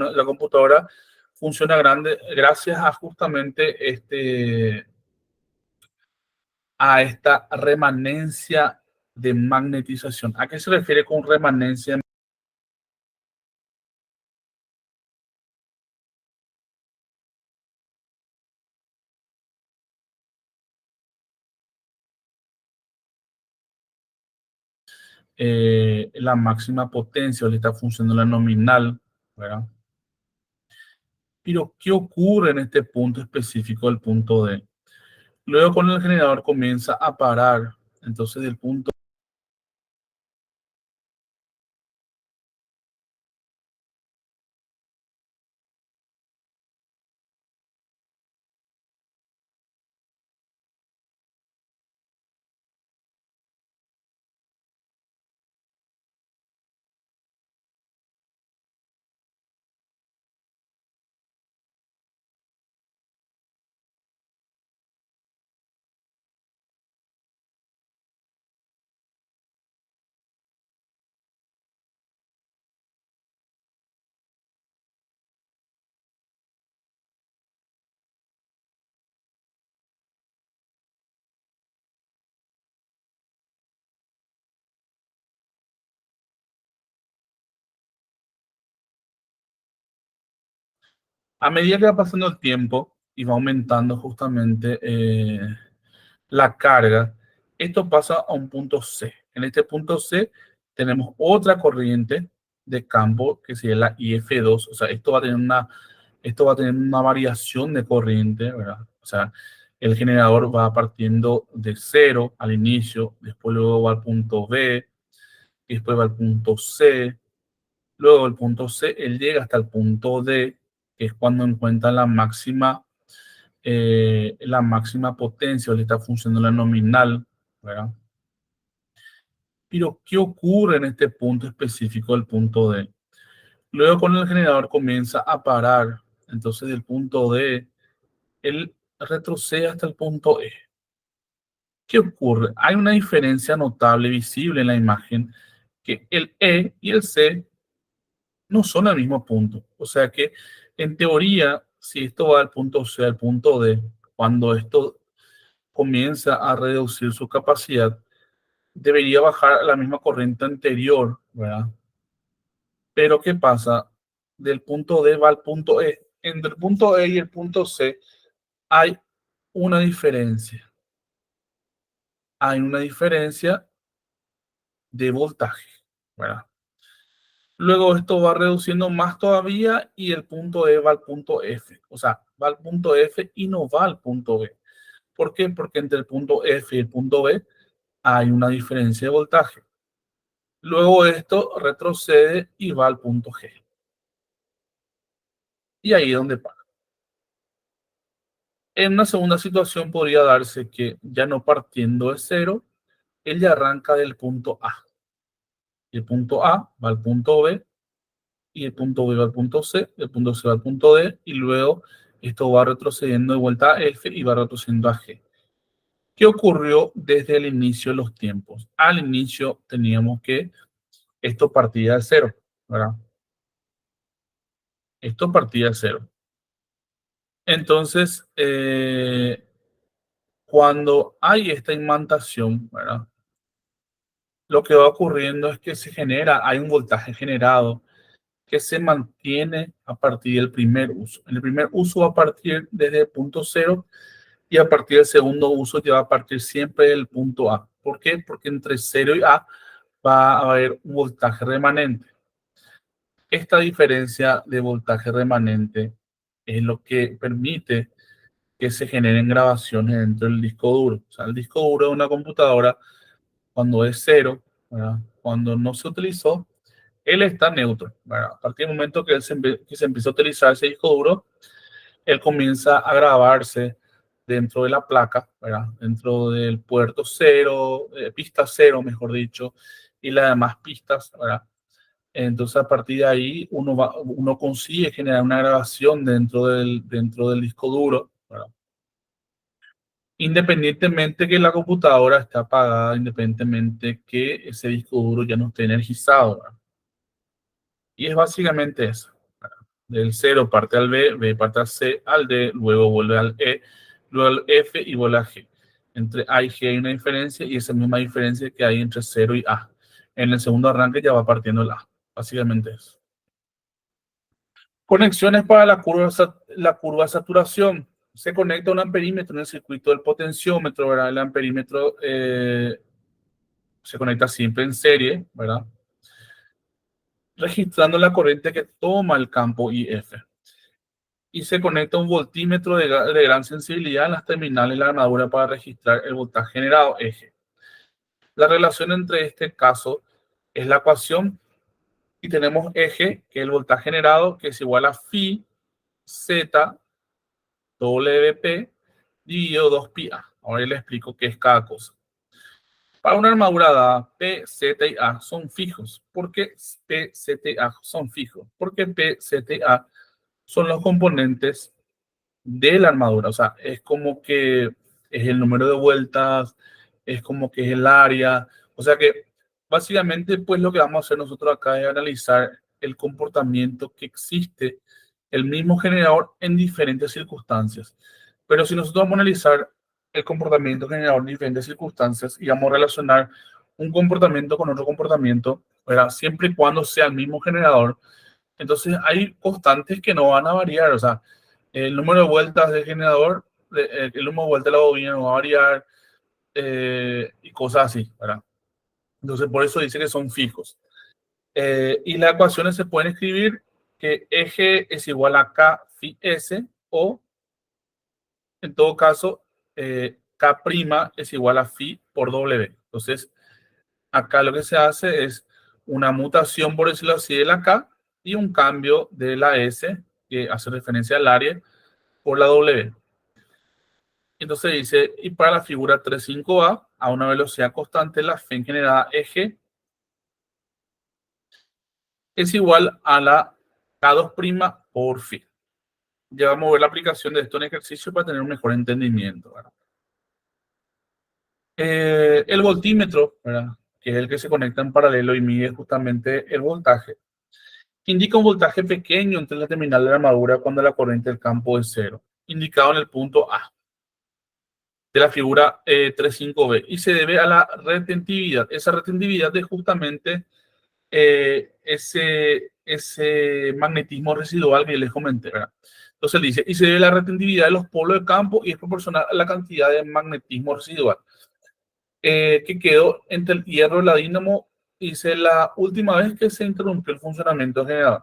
la computadora funciona gracias a justamente a esta remanencia de magnetización. ¿A qué se refiere con remanencia? La máxima potencia le está funcionando la nominal, ¿verdad? Pero, ¿qué ocurre en este punto específico del punto D? Luego, cuando el generador comienza a parar, entonces el punto a medida que va pasando el tiempo y va aumentando justamente la carga, esto pasa a un punto C. En este punto C tenemos otra corriente de campo que sería la IF2. O sea, esto va a tener una variación de corriente, ¿verdad? O sea, el generador va partiendo de cero al inicio, después luego va al punto B, y después va al punto C. Luego el punto C, él llega hasta el punto D, que es cuando encuentra la máxima potencia, o le está funcionando la nominal, ¿verdad? Pero, ¿qué ocurre en este punto específico del punto D? Luego, cuando el generador comienza a parar, entonces del punto D, él retrocede hasta el punto E. ¿Qué ocurre? Hay una diferencia notable visible en la imagen, que el E y el C no son al mismo punto. O sea que, en teoría, si esto va del punto C al punto D, cuando esto comienza a reducir su capacidad, debería bajar la misma corriente anterior, ¿verdad? Pero ¿qué pasa? Del punto D va al punto E. Entre el punto E y el punto C hay una diferencia. Hay una diferencia de voltaje, ¿verdad? Luego esto va reduciendo más todavía y el punto E va al punto F. O sea, va al punto F y no va al punto B. ¿Por qué? Porque entre el punto F y el punto B hay una diferencia de voltaje. Luego esto retrocede y va al punto G. Y ahí es donde para. En una segunda situación podría darse que ya no partiendo de cero, él ya arranca del punto A. Y el punto A va al punto B, y el punto B va al punto C, el punto C va al punto D, y luego esto va retrocediendo de vuelta a F y va retrocediendo a G. ¿Qué ocurrió desde el inicio de los tiempos? Al inicio teníamos que esto partía de cero, ¿verdad? Esto partía de cero. Entonces, cuando hay esta imantación, ¿verdad? Lo que va ocurriendo es que hay un voltaje generado que se mantiene a partir del primer uso. En el primer uso va a partir desde el punto cero y a partir del segundo uso ya va a partir siempre del punto A. ¿Por qué? Porque entre cero y A va a haber un voltaje remanente. Esta diferencia de voltaje remanente es lo que permite que se generen grabaciones dentro del disco duro. O sea, el disco duro de una computadora, cuando es cero, ¿verdad? Cuando no se utilizó, él está neutro, ¿verdad? A partir del momento que se empieza a utilizar ese disco duro, él comienza a grabarse dentro de la placa, ¿verdad? Dentro del puerto cero, pista cero, mejor dicho, y las demás pistas, ¿verdad? Entonces, a partir de ahí, uno consigue generar una grabación dentro del disco duro, ¿verdad? Independientemente que la computadora esté apagada, independientemente que ese disco duro ya no esté energizado, ¿verdad? Y es básicamente eso, ¿verdad? Del 0 parte al B, B parte al C, al D, luego vuelve al E, luego al F y vuelve a G. Entre A y G hay una diferencia y esa misma diferencia que hay entre 0 y A. En el segundo arranque ya va partiendo el A. Básicamente eso. Conexiones para la curva de saturación. Se conecta un amperímetro en el circuito del potenciómetro, ¿verdad? El amperímetro se conecta siempre en serie, ¿verdad? Registrando la corriente que toma el campo IF. Y se conecta un voltímetro de gran sensibilidad en las terminales de la armadura para registrar el voltaje generado, eje. La relación entre este caso es la ecuación y tenemos eje, que es el voltaje generado, que es igual a phi z WP dividido 2πA. Ahora les explico qué es cada cosa. Para una armadura dada, P, Z y A son fijos. ¿Por qué P, Z y A son fijos? Porque P, Z y A son los componentes de la armadura. O sea, es como que es el número de vueltas, es como que es el área. O sea que básicamente pues lo que vamos a hacer nosotros acá es analizar el comportamiento que existe el mismo generador en diferentes circunstancias. Pero si nosotros vamos a analizar el comportamiento generador en diferentes circunstancias y vamos a relacionar un comportamiento con otro comportamiento, ¿verdad? Siempre y cuando sea el mismo generador, entonces hay constantes que no van a variar. O sea, el número de vueltas del generador, el número de vueltas de la bobina no va a variar y cosas así, ¿verdad? Entonces, por eso dice que son fijos. Y las ecuaciones se pueden escribir que eje es igual a K phi S o, en todo caso, K' es igual a phi por W. Entonces, acá lo que se hace es una mutación, por decirlo así, de la K y un cambio de la S, que hace referencia al área, por la W. Entonces dice, y para la figura 35A, a una velocidad constante, la F generada eje es igual a la K2' por phi. Ya vamos a ver la aplicación de esto en ejercicio para tener un mejor entendimiento, ¿verdad? El voltímetro, ¿verdad? Que es el que se conecta en paralelo y mide justamente el voltaje, indica un voltaje pequeño entre la terminal de la armadura cuando la corriente del campo es cero, indicado en el punto A de la figura 35B, y se debe a la retentividad. Esa retentividad es justamente ese magnetismo residual que les comenté, ¿verdad? Entonces dice, y se debe a la retentividad de los polos de campo y es proporcional a la cantidad de magnetismo residual que quedó entre el hierro y la dínamo, dice la última vez que se interrumpió el funcionamiento general.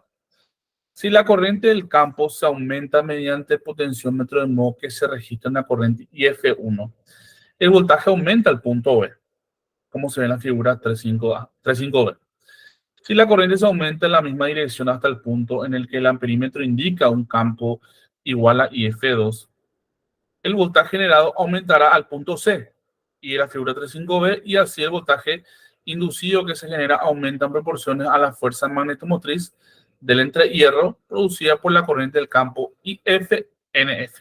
Si la corriente del campo se aumenta mediante el potenciómetro de modo que se registra en la corriente IF1, el voltaje aumenta al punto B, como se ve en la figura 35B. Si la corriente se aumenta en la misma dirección hasta el punto en el que el amperímetro indica un campo igual a IF2, el voltaje generado aumentará al punto C y la figura 35B, y así el voltaje inducido que se genera aumenta en proporciones a la fuerza magnetomotriz del entrehierro producida por la corriente del campo IF-NF.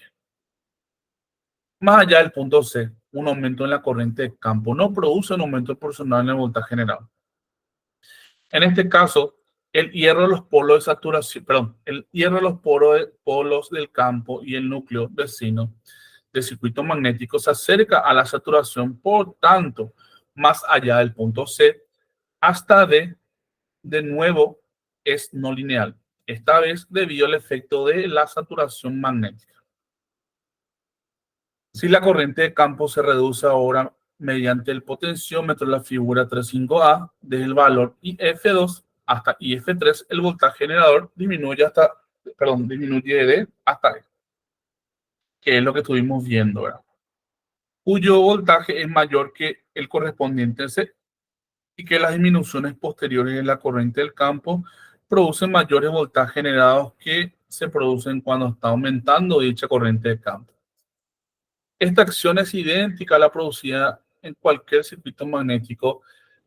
Más allá del punto C, un aumento en la corriente de campo no produce un aumento proporcional en el voltaje generado. En este caso, el hierro de los polos de saturación, perdón, el hierro de los polos del campo y el núcleo vecino del circuito magnético se acerca a la saturación, por tanto, más allá del punto C, hasta D, de nuevo, es no lineal, esta vez debido al efecto de la saturación magnética. Si la corriente de campo se reduce ahora mediante el potenciómetro de la figura 35A, desde el valor IF2 hasta IF3, el voltaje generador disminuye de hasta E, que es lo que estuvimos viendo, ¿verdad? Cuyo voltaje es mayor que el correspondiente C y que las disminuciones posteriores en la corriente del campo producen mayores voltajes generados que se producen cuando está aumentando dicha corriente de campo. Esta acción es idéntica a la producida en cualquier circuito magnético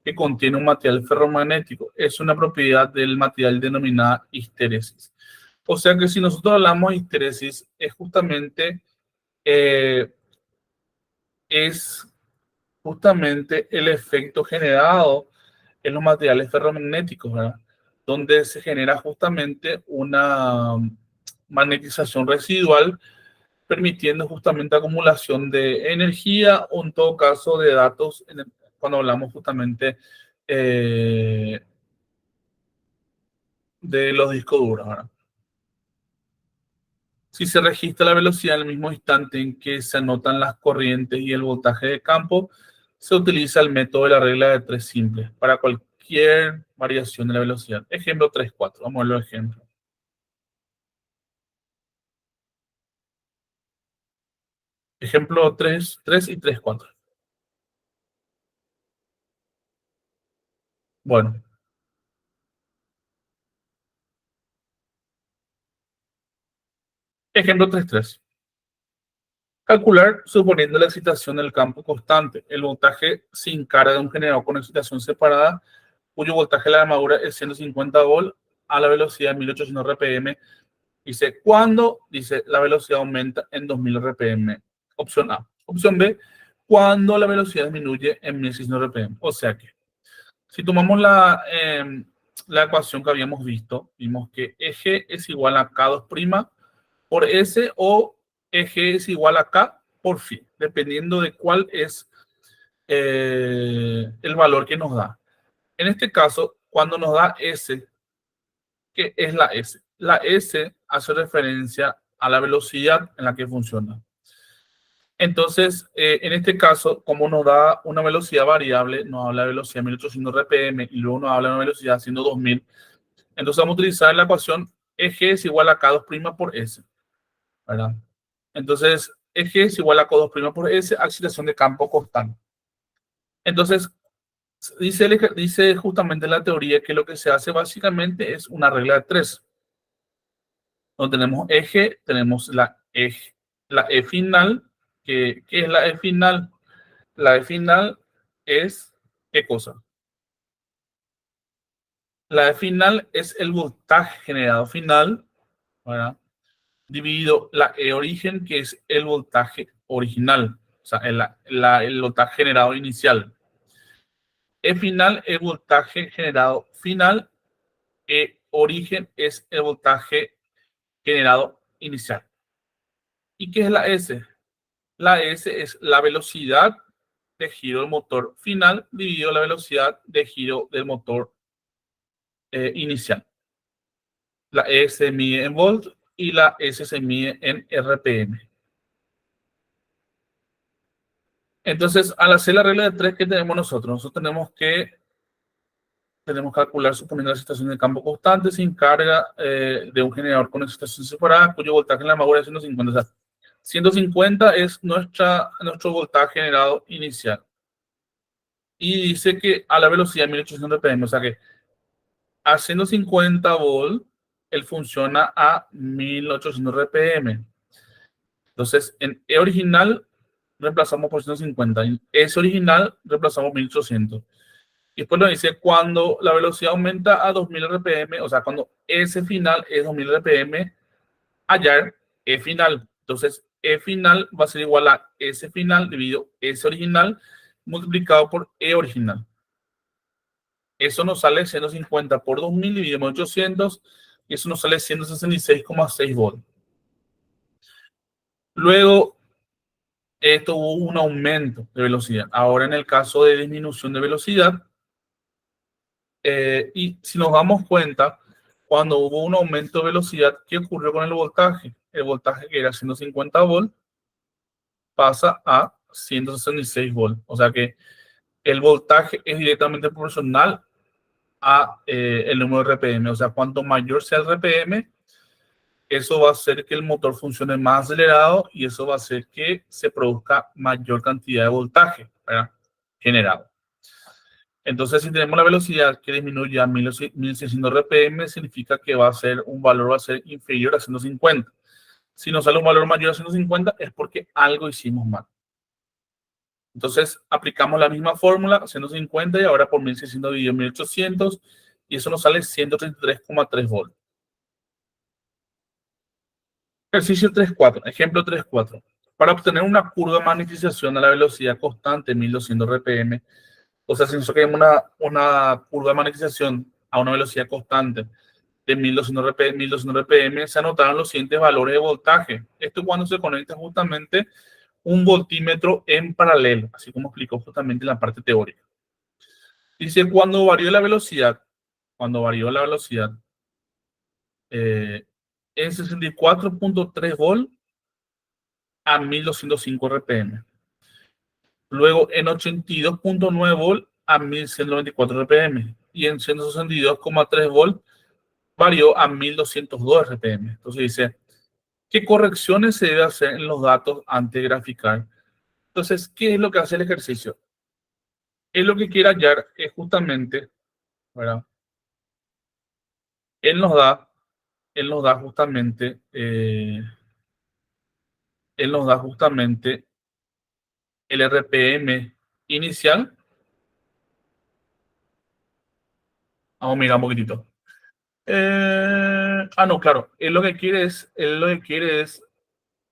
que contiene un material ferromagnético. Es una propiedad del material denominada histeresis. O sea que si nosotros hablamos de histeresis, eh, es justamente el efecto generado en los materiales ferromagnéticos, ¿verdad? donde se genera justamente una magnetización residual, permitiendo justamente acumulación de energía o en todo caso de datos cuando hablamos justamente eh, de los discos duros, ¿verdad? Si se registra la velocidad en el mismo instante en que se anotan las corrientes y el voltaje de campo, se utiliza el método de la regla de tres simples para cualquier variación de la velocidad. Ejemplo 3,4. Vamos a ver los ejemplos. Ejemplo 3 y 3,4. Bueno, ejemplo 3,3. Calcular suponiendo la excitación del campo constante. El voltaje sin carga de un generador con excitación separada, cuyo voltaje de la armadura es 150 volt a la velocidad de 1800 RPM. Dice, ¿cuándo? Dice, la velocidad aumenta en 2000 RPM. Opción A. Opción B, cuando la velocidad disminuye en 1600 RPM. O sea que, si tomamos la ecuación que habíamos visto, vimos que eje es igual a K2' por S o eje es igual a K por phi, dependiendo de cuál es el valor que nos da. En este caso, cuando nos da S, ¿qué es la S? La S hace referencia a la velocidad en la que funciona. Entonces, en este caso, como nos da una velocidad variable, nos habla de velocidad 1800 RPM y luego nos habla de una velocidad siendo 2000. Entonces vamos a utilizar la ecuación eje es igual a K2' por S, ¿verdad? Entonces, eje es igual a K2' por S, excitación de campo constante. Entonces, dice justamente la teoría que lo que se hace básicamente es una regla de tres. Donde tenemos eje, tenemos la E final. ¿Qué es la E final? La E final es, ¿qué cosa? La E final es el voltaje generado final, ¿verdad? Dividido la E origen, que es el voltaje original, o sea, el voltaje generado inicial. E final, el voltaje generado final. E origen es el voltaje generado inicial. ¿Y qué es la S? La S es la velocidad de giro del motor final dividido la velocidad de giro del motor inicial. La E se mide en volt y la S se mide en RPM. Entonces, al hacer la regla de tres, ¿qué tenemos nosotros? Nosotros tenemos que calcular suponiendo la excitación de campo constante sin carga de un generador con excitación separada, cuyo voltaje en la armadura es 150. O sea, 150 es nuestro voltaje generado inicial. Y dice que a la velocidad de 1800 RPM, o sea que a 150 volt, él funciona a 1800 RPM. Entonces, en E original reemplazamos por 150. En S original reemplazamos 1800. Y después nos dice cuando la velocidad aumenta a 2000 RPM, o sea, cuando S final es 2000 RPM, hallar E final. Entonces, E final va a ser igual a S final dividido S original multiplicado por E original. Eso nos sale 150 por 2000 dividido en 800 y eso nos sale 166,6 volts. Luego, esto hubo un aumento de velocidad. Ahora, en el caso de disminución de velocidad, y si nos damos cuenta, cuando hubo un aumento de velocidad, ¿qué ocurrió con el voltaje? El voltaje que era 150 volts pasa a 166 volts. O sea que el voltaje es directamente proporcional a el número de RPM. O sea, cuanto mayor sea el RPM, eso va a hacer que el motor funcione más acelerado y eso va a hacer que se produzca mayor cantidad de voltaje, ¿verdad? Generado. Entonces, si tenemos la velocidad que disminuye a 1600 RPM, significa que un valor va a ser inferior a 150. Si nos sale un valor mayor a 150 es porque algo hicimos mal. Entonces, aplicamos la misma fórmula, 150 y ahora por 1600 dividido 1800 y eso nos sale 133,3 volts. Ejercicio 3,4. Ejemplo 3,4. Para obtener una curva de magnetización a la velocidad constante 1200 RPM, o sea, si nosotros queremos una curva de magnetización a una velocidad constante de 1200 RPM, se anotaron los siguientes valores de voltaje. Esto cuando se conecta justamente un voltímetro en paralelo, así como explicó justamente en la parte teórica. Dice, cuando varió la velocidad en 64.3 volt a 1205 RPM. Luego en 82.9 volt a 1194 RPM. Y en 162,3 volt varió a 1202 RPM. Entonces dice, ¿qué correcciones se debe hacer en los datos antes de graficar? Entonces, ¿qué es lo que hace el ejercicio? Es lo que quiere hallar es justamente, ¿verdad? Él nos da, él nos da justamente, él nos da justamente el RPM inicial. Vamos a mirar un poquitito. No, claro. Él lo que quiere es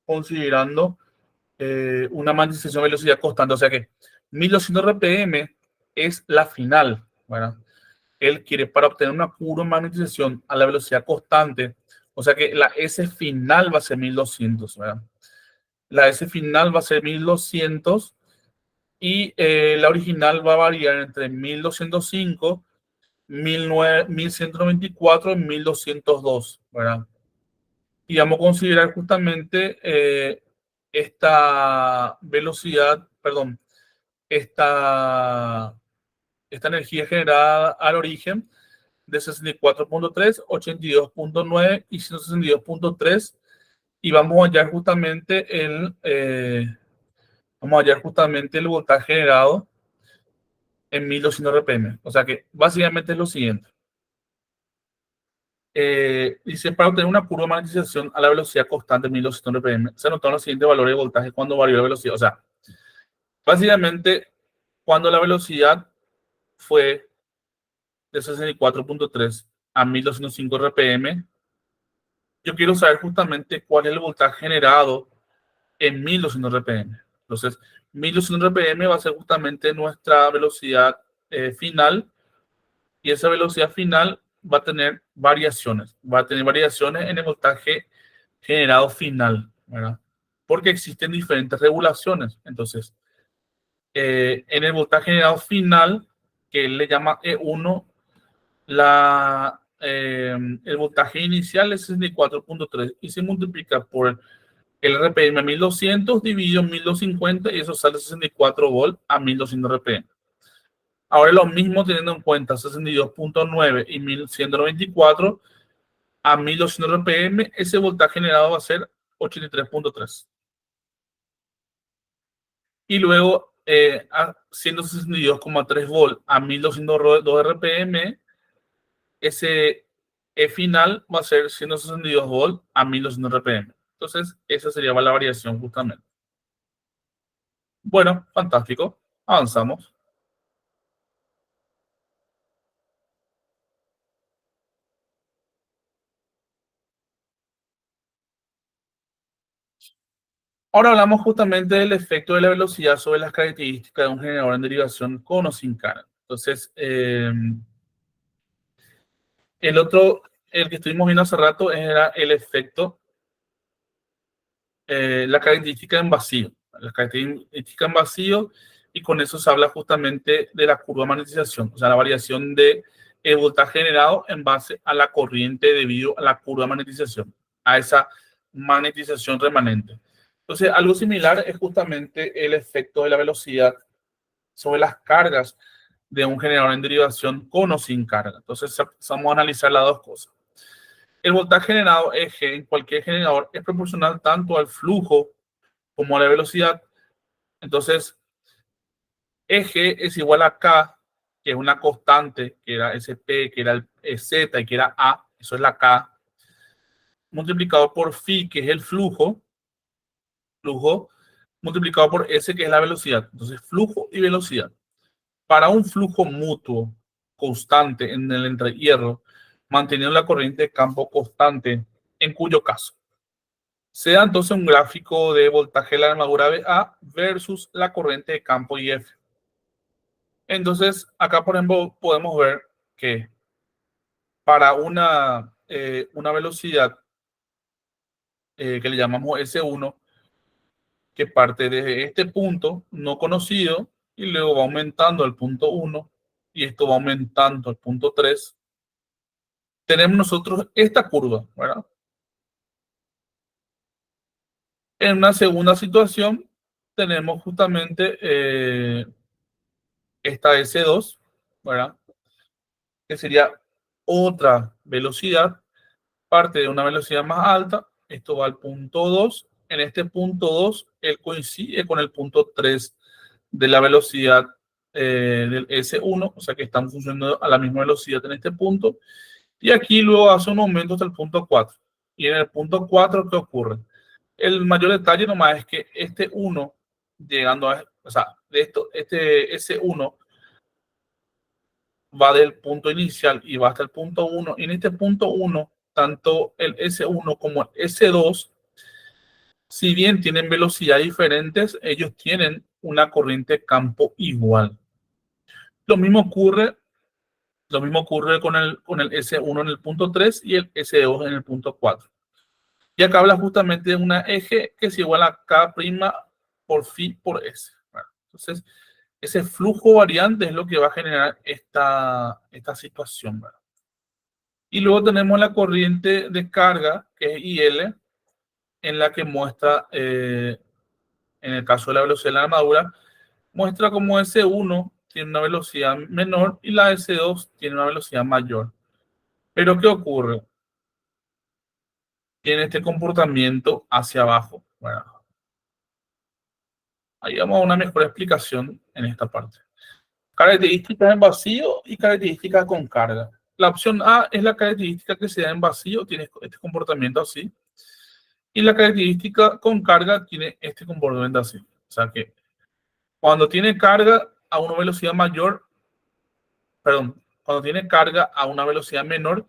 considerando una magnetización de velocidad constante. O sea que 1200 RPM es la final. Bueno, él quiere para obtener una pura magnetización a la velocidad constante. O sea que la S final va a ser 1200. ¿Verdad? La S final va a ser 1200 y la original va a variar entre 1205, 1194 y 1202, ¿verdad? Y vamos a considerar justamente esta velocidad, perdón, esta, esta energía generada al origen de 64.3, 82.9 y 162.3 y vamos a hallar justamente el voltaje generado en 1200 RPM. O sea que básicamente es lo siguiente. Dice, para obtener una curva de magnetización a la velocidad constante de 1200 RPM, se anotaron los siguientes valores de voltaje cuando varió la velocidad. O sea, básicamente, cuando la velocidad fue de 64.3 a 1205 RPM, yo quiero saber justamente cuál es el voltaje generado en 1200 RPM. Entonces, 1200 RPM va a ser justamente nuestra velocidad final y esa velocidad final va a tener variaciones. Va a tener variaciones en el voltaje generado final, ¿verdad? Porque existen diferentes regulaciones. Entonces, en el voltaje generado final, que él le llama E1, el voltaje inicial es 64.3 y se multiplica por el RPM a 1200 dividido en 1250 y eso sale 64 volt a 1200 RPM. Ahora lo mismo teniendo en cuenta 62.9 y 1194 a 1200 RPM, ese voltaje generado va a ser 83.3. Y luego a 162,3 volt a 1202 RPM, ese E final va a ser 162 volt a 1200 RPM. Entonces, esa sería la variación justamente. Bueno, fantástico. Avanzamos. Ahora hablamos justamente del efecto de la velocidad sobre las características de un generador en derivación con o sin carga. Entonces, el otro, el que estuvimos viendo hace rato era el efecto, la característica en vacío. La característica en vacío, y con eso se habla justamente de la curva de magnetización, o sea, la variación de el voltaje generado en base a la corriente debido a la curva de magnetización, a esa magnetización remanente. Entonces, algo similar es justamente el efecto de la velocidad sobre las cargas de un generador en derivación con o sin carga. Entonces, vamos a analizar las dos cosas. El voltaje generado G en cualquier generador es proporcional tanto al flujo como a la velocidad. Entonces, G es igual a K, que es una constante, que era SP, que era el Z y que era A, eso es la K, multiplicado por phi, que es el flujo, multiplicado por S, que es la velocidad. Entonces, flujo y velocidad. Para un flujo mutuo constante en el entrehierro, manteniendo la corriente de campo constante, en cuyo caso se da entonces un gráfico de voltaje de la armadura BA versus la corriente de campo IF. Entonces, acá, por ejemplo, podemos ver que para una velocidad que le llamamos S1, que parte desde este punto no conocido y luego va aumentando al punto 1 y esto va aumentando al punto 3. Tenemos nosotros esta curva, ¿verdad? En una segunda situación tenemos justamente esta S2, ¿verdad? Que sería otra velocidad, parte de una velocidad más alta, esto va al punto 2. En este punto 2, él coincide con el punto 3 de la velocidad del S1, o sea que están funcionando a la misma velocidad en este punto. Y aquí luego hace un aumento hasta el punto 4. Y en el punto 4, ¿qué ocurre? El mayor detalle nomás es que este 1, llegando a, o sea, de esto, este S1 va del punto inicial y va hasta el punto 1. Y en este punto 1, tanto el S1 como el S2, si bien tienen velocidades diferentes, ellos tienen una corriente de campo igual. Lo mismo ocurre, lo mismo ocurre con el S1 en el punto 3 y el S2 en el punto 4. Y acá habla justamente de una eje que es igual a K' por phi por S. Bueno, entonces, ese flujo variante es lo que va a generar esta situación, ¿verdad? Y luego tenemos la corriente de carga, que es IL, en la que muestra, en el caso de la velocidad de la armadura, muestra como S1 tiene una velocidad menor y la S2 tiene una velocidad mayor. Pero ¿qué ocurre? Tiene este comportamiento hacia abajo. Bueno, ahí vamos a una mejor explicación en esta parte. Características en vacío y características con carga. La opción A es la característica que se da en vacío, tiene este comportamiento así. Y la característica con carga tiene este comportamiento así. O sea que cuando tiene carga a una velocidad mayor, perdón, cuando tiene carga a una velocidad menor,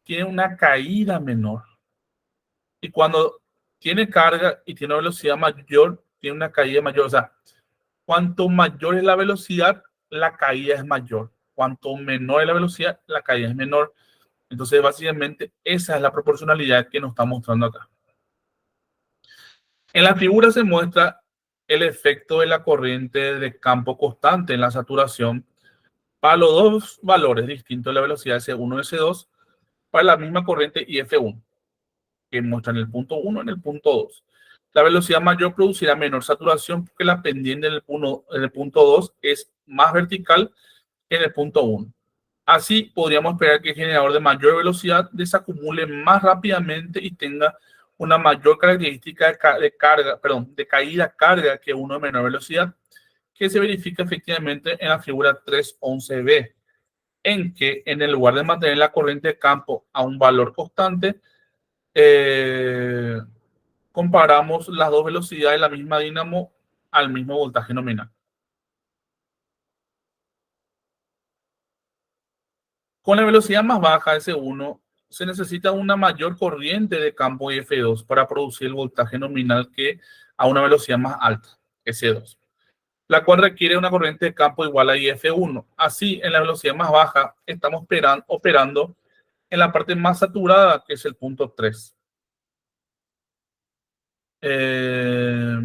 tiene una caída menor. Y cuando tiene carga y tiene una velocidad mayor, tiene una caída mayor. O sea, cuanto mayor es la velocidad, la caída es mayor. Cuanto menor es la velocidad, la caída es menor. Entonces, básicamente, esa es la proporcionalidad que nos está mostrando acá. En la figura se muestra el efecto de la corriente de campo constante en la saturación para los dos valores distintos de la velocidad S1 y S2 para la misma corriente IF1, que muestran el punto 1 en el punto 2. La velocidad mayor producirá menor saturación porque la pendiente en el punto 2 es más vertical que en el punto 1. Así podríamos esperar que el generador de mayor velocidad desacumule más rápidamente y tenga una mayor característica de carga, perdón, de caída carga que uno de menor velocidad, que se verifica efectivamente en la figura 311b, en que en el lugar de mantener la corriente de campo a un valor constante, eh, comparamos las dos velocidades de la misma dínamo al mismo voltaje nominal. Con la velocidad más baja, S1, se necesita una mayor corriente de campo F2 para producir el voltaje nominal que a una velocidad más alta, S2, la cual requiere una corriente de campo igual a IF1. Así, en la velocidad más baja, estamos operando en la parte más saturada, que es el punto 3. Eh,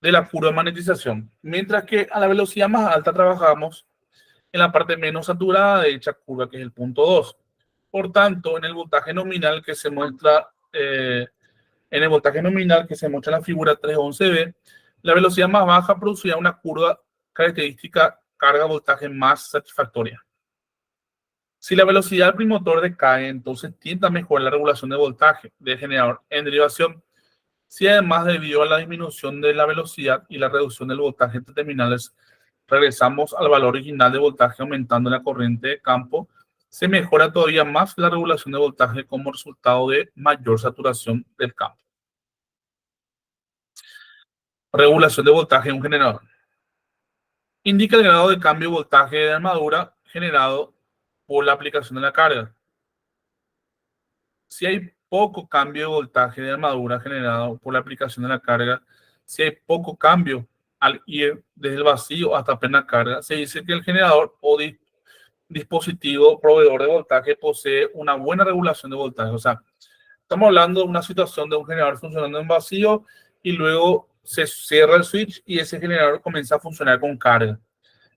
de la curva de magnetización. Mientras que a la velocidad más alta trabajamos en la parte menos saturada de dicha curva, que es el punto 2. Por tanto, en el voltaje nominal que se muestra en la figura 311b, la velocidad más baja producirá una curva característica carga-voltaje más satisfactoria. Si la velocidad del primotor decae, entonces tiende a mejorar la regulación de voltaje del generador en derivación. Si además, debido a la disminución de la velocidad y la reducción del voltaje entre terminales, regresamos al valor original de voltaje aumentando la corriente de campo, se mejora todavía más la regulación de voltaje como resultado de mayor saturación del campo. Regulación de voltaje en un generador. Indica el grado de cambio de voltaje de armadura generado por la aplicación de la carga. Si hay poco cambio de voltaje de armadura generado por la aplicación de la carga, si hay poco cambio al ir desde el vacío hasta plena carga, se dice que el generador o dispositivo proveedor de voltaje posee una buena regulación de voltaje. O sea, estamos hablando de una situación de un generador funcionando en vacío y luego se cierra el switch y ese generador comienza a funcionar con carga.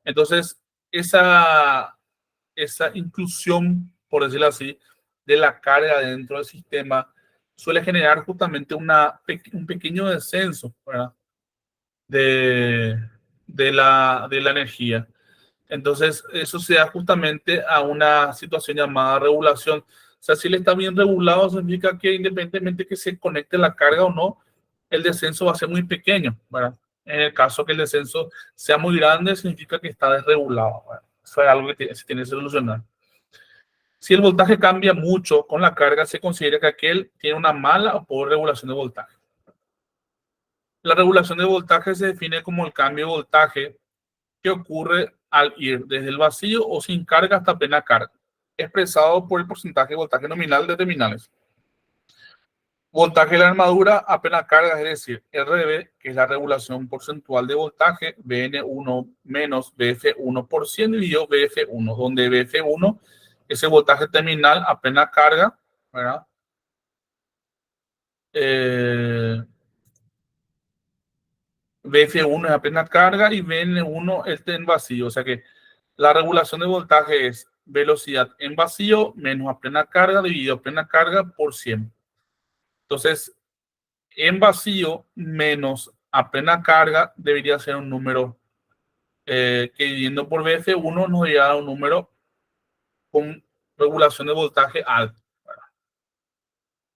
Entonces, esa inclusión, por decirlo así, de la carga dentro del sistema suele generar justamente un pequeño descenso, ¿verdad? de, de la energía. Entonces, eso se da justamente a una situación llamada regulación. O sea, si él está bien regulado, significa que independientemente que se conecte la carga o no, el descenso va a ser muy pequeño, ¿verdad? En el caso que el descenso sea muy grande, significa que está desregulado, ¿verdad? Eso es algo que se tiene que solucionar. Si el voltaje cambia mucho con la carga, se considera que aquel tiene una mala o pobre regulación de voltaje. La regulación de voltaje se define como el cambio de voltaje que ocurre al ir desde el vacío o sin carga hasta plena carga, expresado por el porcentaje de voltaje nominal de terminales. Voltaje de la armadura a plena carga, es decir, RB, que es la regulación porcentual de voltaje, BN1 menos BF1 por 100 dividido BF1, donde BF1 es el voltaje terminal a plena carga, ¿verdad? BF1 es a plena carga y BN1 está en vacío. O sea que la regulación de voltaje es velocidad en vacío menos a plena carga dividido a plena carga por 100. Entonces, en vacío menos a plena carga debería ser un número que dividiendo por BF1 nos daría un número con regulación de voltaje alto.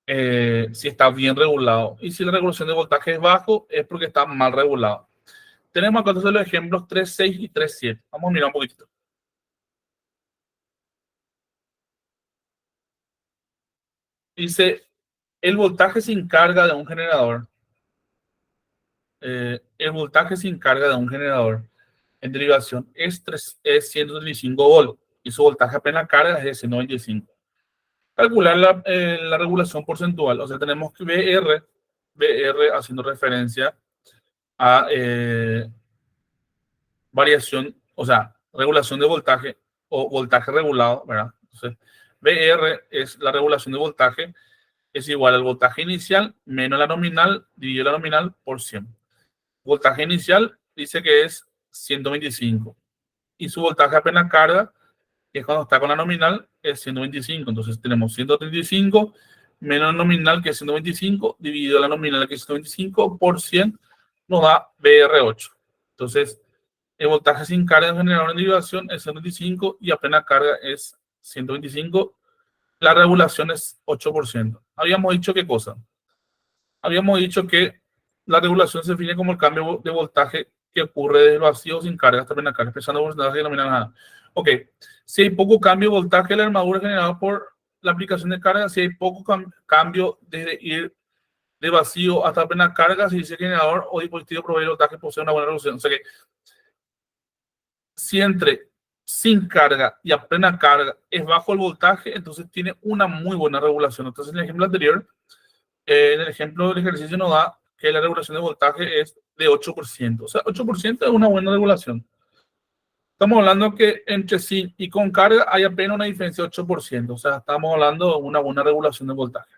Si está bien regulado. Y si la regulación de voltaje es bajo, es porque está mal regulado. Tenemos acá entonces los ejemplos 3.6 y 3.7. Vamos a mirar un poquito. Dice, el voltaje sin carga de un generador. El voltaje sin carga de un generador en derivación es 135 volts y su voltaje apenas carga es de 125. Calcular la regulación porcentual. O sea, tenemos que BR haciendo referencia a variación, o sea, regulación de voltaje o voltaje regulado, ¿verdad? Entonces, BR es la regulación de voltaje, es igual al voltaje inicial menos la nominal dividido la nominal por 100. Voltaje inicial dice que es 125 y su voltaje apenas carga, que es cuando está con la nominal, es 125. Entonces tenemos 135 menos la nominal, que es 125, dividido la nominal, que es 125, por 100, nos da BR8. Entonces, el voltaje sin carga en generador en derivación es 125 y apenas carga es 125. La regulación es 8%. Habíamos dicho qué cosa. Habíamos dicho que la regulación se define como el cambio de voltaje que ocurre desde el vacío sin carga hasta plena carga, expresando porcentaje de nominal nada. Ok, si hay poco cambio de voltaje de la armadura generado por la aplicación de carga, si hay poco cambio desde ir de vacío hasta plena carga, si dice generador o dispositivo proveedor de voltaje posee una buena regulación. O sea que si entre sin carga y a plena carga es bajo el voltaje, entonces tiene una muy buena regulación. Entonces, en el ejemplo anterior, en el ejemplo del ejercicio nos da que la regulación de voltaje es de 8%. O sea, 8% es una buena regulación. Estamos hablando que entre sin y con carga hay apenas una diferencia de 8%. O sea, estamos hablando de una buena regulación de voltaje.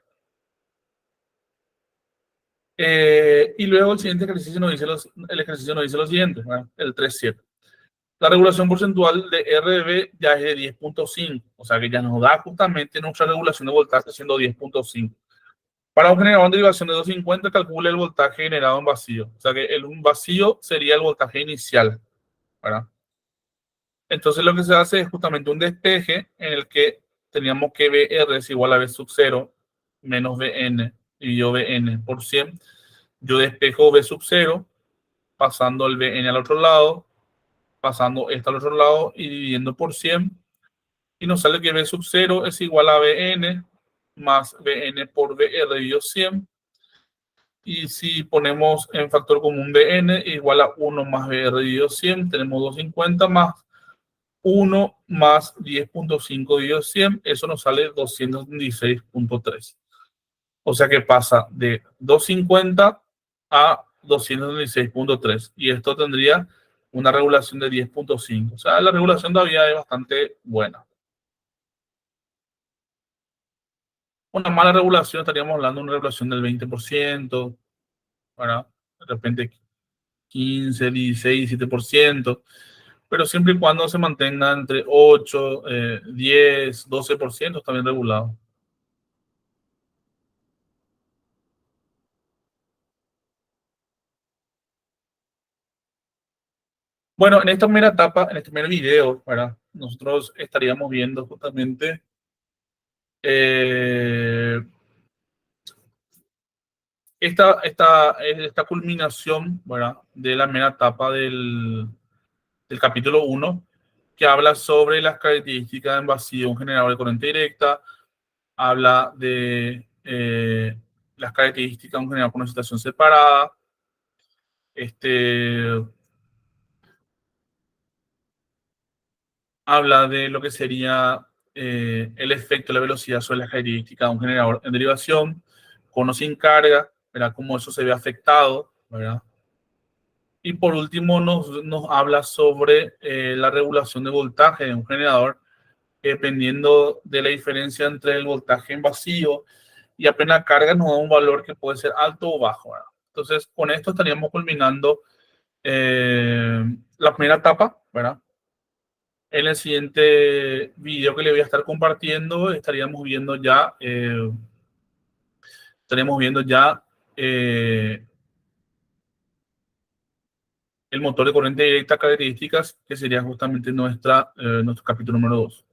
Y luego el siguiente ejercicio nos dice lo siguiente, ¿verdad? El 3.7. La regulación porcentual de RB ya es de 10.5. O sea, que ya nos da justamente nuestra regulación de voltaje siendo 10.5. Para un generador de derivación de 250, calcule el voltaje generado en vacío. O sea que el vacío sería el voltaje inicial, ¿verdad? Entonces lo que se hace es justamente un despeje en el que teníamos que BR es igual a B sub 0 menos BN dividido BN por 100. Yo despejo B sub 0 pasando el BN al otro lado, pasando esto al otro lado y dividiendo por 100. Y nos sale que B sub 0 es igual a BN más BN por BR dividido 100. Y si ponemos en factor común BN igual a 1 más BR dividido 100, tenemos 250 más 1 más 10.5 dividido 100, eso nos sale 216.3. O sea que pasa de 250 a 296,3 y esto tendría una regulación de 10,5. O sea, la regulación todavía es bastante buena. Una mala regulación, estaríamos hablando de una regulación del 20%, ¿verdad? De repente 15, 16, 17%, pero siempre y cuando se mantenga entre 8, 10, 12%, está bien regulado. Bueno, en esta primera etapa, en este primer video, ¿verdad? Nosotros estaríamos viendo justamente eh, esta culminación, ¿verdad? De la primera etapa del capítulo uno, que habla sobre las características en vacío, un generador de corriente directa, habla de las características de un generador con una excitación separada, este, habla de lo que sería el efecto de la velocidad sobre las características de un generador en derivación, con o sin carga, ¿verdad? Cómo eso se ve afectado, ¿verdad? Y por último nos habla sobre la regulación de voltaje de un generador, dependiendo de la diferencia entre el voltaje en vacío y apenas carga nos da un valor que puede ser alto o bajo, ¿verdad? Entonces, con esto estaríamos culminando la primera etapa, ¿verdad? En el siguiente video que le voy a estar compartiendo, estaríamos viendo ya el motor de corriente directa, características, que sería justamente nuestro capítulo número 2.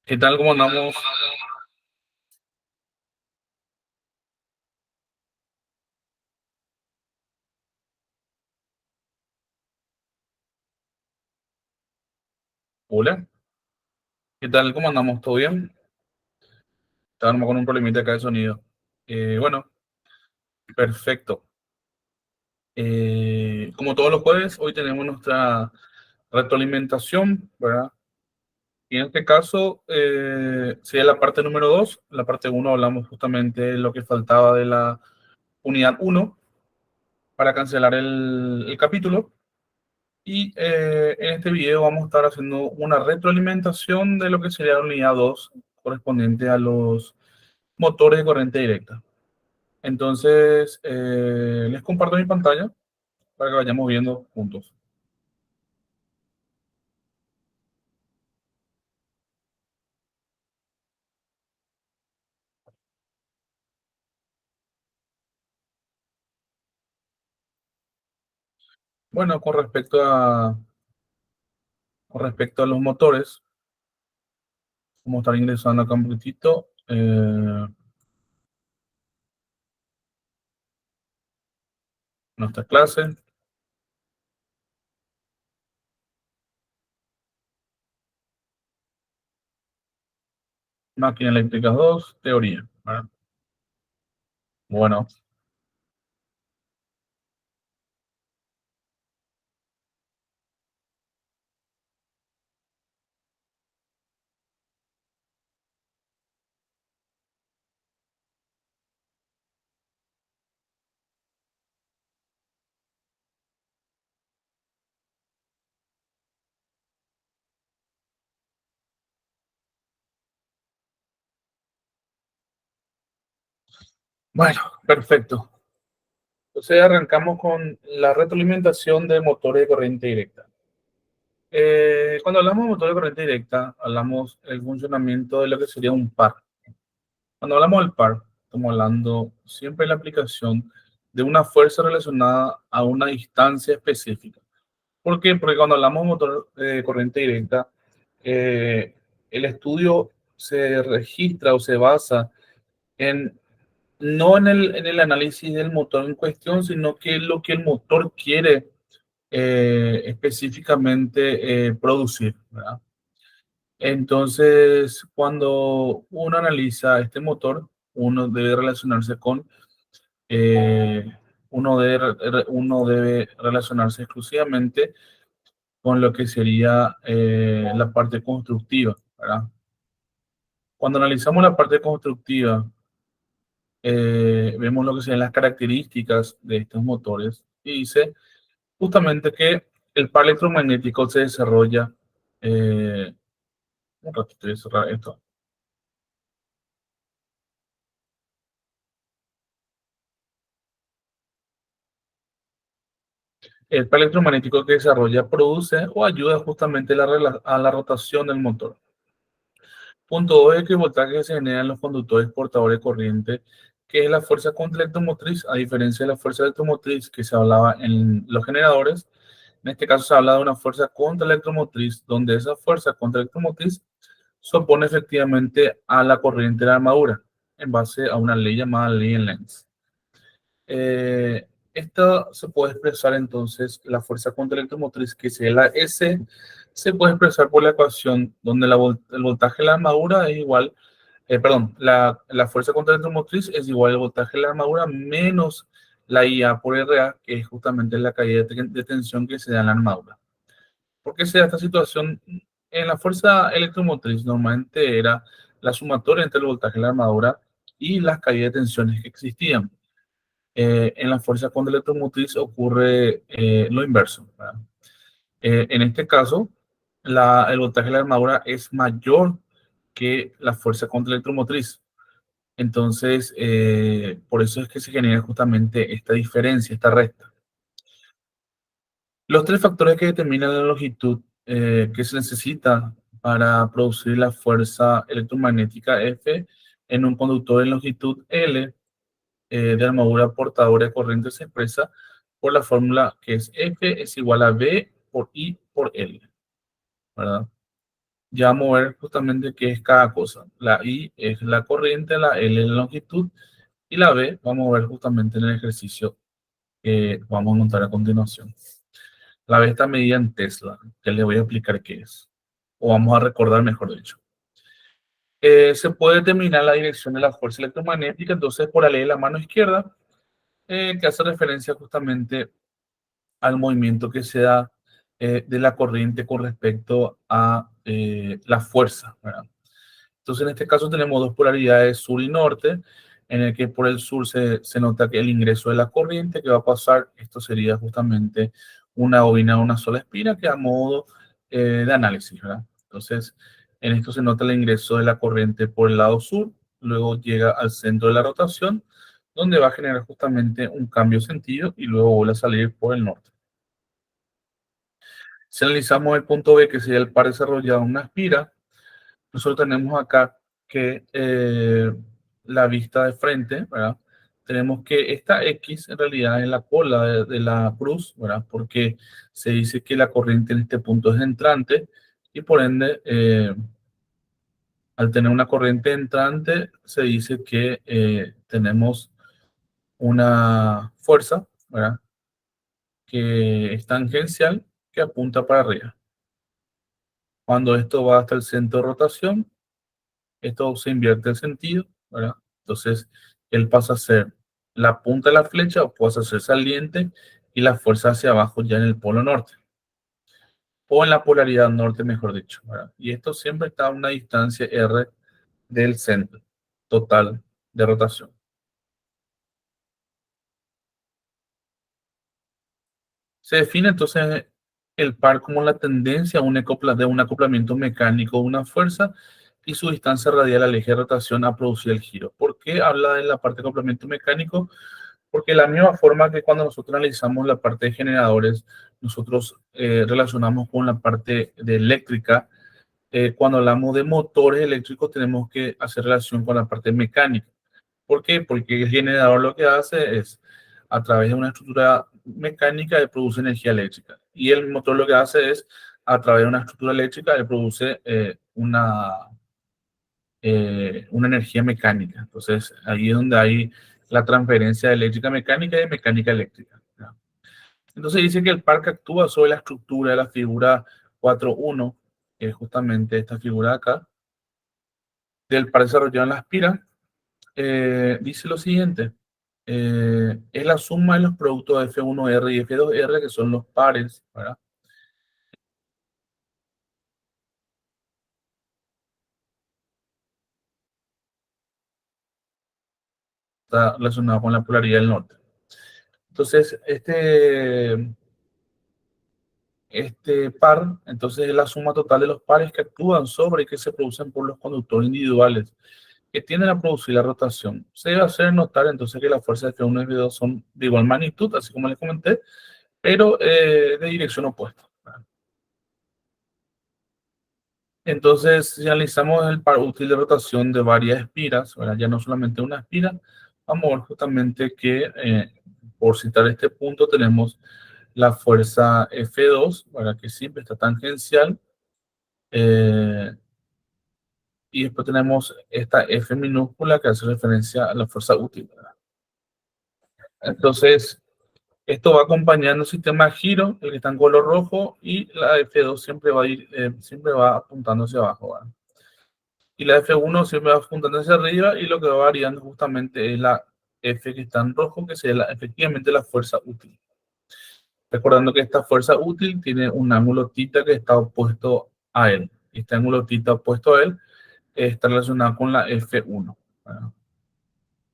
¿Qué tal? ¿Cómo andamos? Hola. ¿Qué tal? ¿Cómo andamos? ¿Todo bien? Estábamos con un problemita acá de sonido. Bueno, perfecto. Como todos los jueves, hoy tenemos nuestra retroalimentación, ¿verdad? Y en este caso, sería la parte número 2. La parte uno hablamos justamente de lo que faltaba de la unidad uno para cancelar el capítulo. Y en este video vamos a estar haciendo una retroalimentación de lo que sería la unidad 2 correspondiente a los motores de corriente directa. Entonces, les comparto mi pantalla para que vayamos viendo juntos. Bueno, con respecto a los motores, vamos a estar ingresando acá un poquitito. Nuestra clase, máquina eléctrica 2 teoría, ¿verdad? Bueno, bueno, perfecto. Entonces arrancamos con la retroalimentación de motores de corriente directa. Cuando hablamos de motor de corriente directa, hablamos del funcionamiento de lo que sería un par. Cuando hablamos del par, estamos hablando siempre de la aplicación de una fuerza relacionada a una distancia específica. ¿Por qué? Porque cuando hablamos de motor de corriente directa, eh, el estudio se registra o se basa en no en el análisis del motor en cuestión, sino que lo que el motor quiere específicamente producir, ¿verdad? Entonces, cuando uno analiza este motor, uno debe relacionarse con, eh, uno debe relacionarse exclusivamente con lo que sería la parte constructiva, ¿verdad? Cuando analizamos la parte constructiva, vemos lo que serían las características de estos motores y dice justamente que el par electromagnético se desarrolla, un ratito voy a cerrar esto. El par electromagnético que desarrolla produce o ayuda justamente a la rotación del motor. Punto 2 es que el voltaje que se genera en los conductores portadores de corriente, que es la fuerza contra electromotriz, a diferencia de la fuerza electromotriz que se hablaba en los generadores. En este caso se habla de una fuerza contra electromotriz, donde esa fuerza contra electromotriz se opone efectivamente a la corriente de la armadura, en base a una ley llamada ley en Lenz. Esta se puede expresar entonces, la fuerza contra electromotriz, que es la S, se puede expresar por la ecuación donde el voltaje de la armadura es igual, perdón, la fuerza contra electromotriz es igual al voltaje de la armadura menos la IA por RA, que es justamente la caída de tensión que se da en la armadura. ¿Por qué se da esta situación? En la fuerza electromotriz normalmente era la sumatoria entre el voltaje de la armadura y las caídas de tensiones que existían. En la fuerza contra electromotriz ocurre lo inverso, ¿verdad? En este caso, el voltaje de la armadura es mayor que la fuerza contra electromotriz. Entonces, por eso es que se genera justamente esta diferencia, esta recta. Los tres factores que determinan la longitud que se necesita para producir la fuerza electromagnética F en un conductor de longitud L de armadura portadora de corriente se expresa por la fórmula que es F es igual a V por I por L, ¿verdad? Ya vamos a ver justamente qué es cada cosa. La I es la corriente, la L es la longitud y la B vamos a ver justamente en el ejercicio que vamos a montar a continuación. La B está medida en Tesla, que le voy a explicar qué es. O vamos a recordar, mejor dicho. Se puede determinar la dirección de la fuerza electromagnética, entonces por la ley de la mano izquierda, que hace referencia justamente al movimiento que se da de la corriente con respecto a la fuerza, ¿verdad? Entonces, en este caso tenemos dos polaridades, sur y norte, en el que por el sur se nota que el ingreso de la corriente que va a pasar, esto sería justamente una bobina de una sola espira, que a modo de análisis, ¿verdad? Entonces, en esto se nota el ingreso de la corriente por el lado sur, luego llega al centro de la rotación, donde va a generar justamente un cambio de sentido y luego vuelve a salir por el norte. Si analizamos el punto B, que sería el par desarrollado en una espira, nosotros tenemos acá que la vista de frente, ¿verdad? Tenemos que esta X en realidad es la cola de la cruz, ¿verdad? Porque se dice que la corriente en este punto es entrante y por ende, al tener una corriente entrante, se dice que tenemos una fuerza, ¿verdad? Que es tangencial, que apunta para arriba. Cuando esto va hasta el centro de rotación, esto se invierte el sentido, ¿verdad? Entonces, él pasa a ser la punta de la flecha o pasa a ser saliente y la fuerza hacia abajo ya en el polo norte, o en la polaridad norte, mejor dicho, ¿verdad? Y esto siempre está a una distancia R del centro total de rotación. Se define entonces el par como la tendencia a de un acoplamiento mecánico de una fuerza y su distancia radial al eje de rotación a producir el giro. ¿Por qué habla de la parte de acoplamiento mecánico? Porque de la misma forma que cuando nosotros analizamos la parte de generadores, nosotros relacionamos con la parte de eléctrica. Cuando hablamos de motores eléctricos tenemos que hacer relación con la parte mecánica. ¿Por qué? Porque el generador lo que hace es, a través de una estructura mecánica, de produce energía eléctrica. Y el motor lo que hace es, a través de una estructura eléctrica, de produce una energía mecánica. Entonces, ahí es donde hay la transferencia de eléctrica mecánica y de mecánica eléctrica, ¿no? Entonces dice que el parque actúa sobre la estructura de la figura 4.1, que es justamente esta figura de acá, del par desarrollado en la espira. Dice lo siguiente, es la suma de los productos de F1R y F2R, que son los pares, ¿verdad? Está relacionado con la polaridad del norte. Entonces, este par, entonces es la suma total de los pares que actúan sobre y que se producen por los conductores individuales que tienden a producir la rotación. Se debe hacer notar entonces que las fuerzas de F1 y F2 son de igual magnitud, así como les comenté, pero de dirección opuesta. Entonces, si analizamos el par útil de rotación de varias espiras, ¿verdad? Ya no solamente una espira, vamos a ver justamente que, por citar este punto, tenemos la fuerza F2, ¿verdad? Que siempre está tangencial. eh, y después tenemos esta F minúscula que hace referencia a la fuerza útil, ¿verdad? Entonces, esto va acompañando el sistema de giro, el que está en color rojo, y la F2 siempre va a ir, siempre va apuntando hacia abajo, ¿verdad? Y la F1 siempre va apuntando hacia arriba, y lo que va variando justamente es la F que está en rojo, que sería efectivamente la fuerza útil. Recordando que esta fuerza útil tiene un ángulo θ que está opuesto a él. Este ángulo θ opuesto a él está relacionado con la F1, ¿verdad?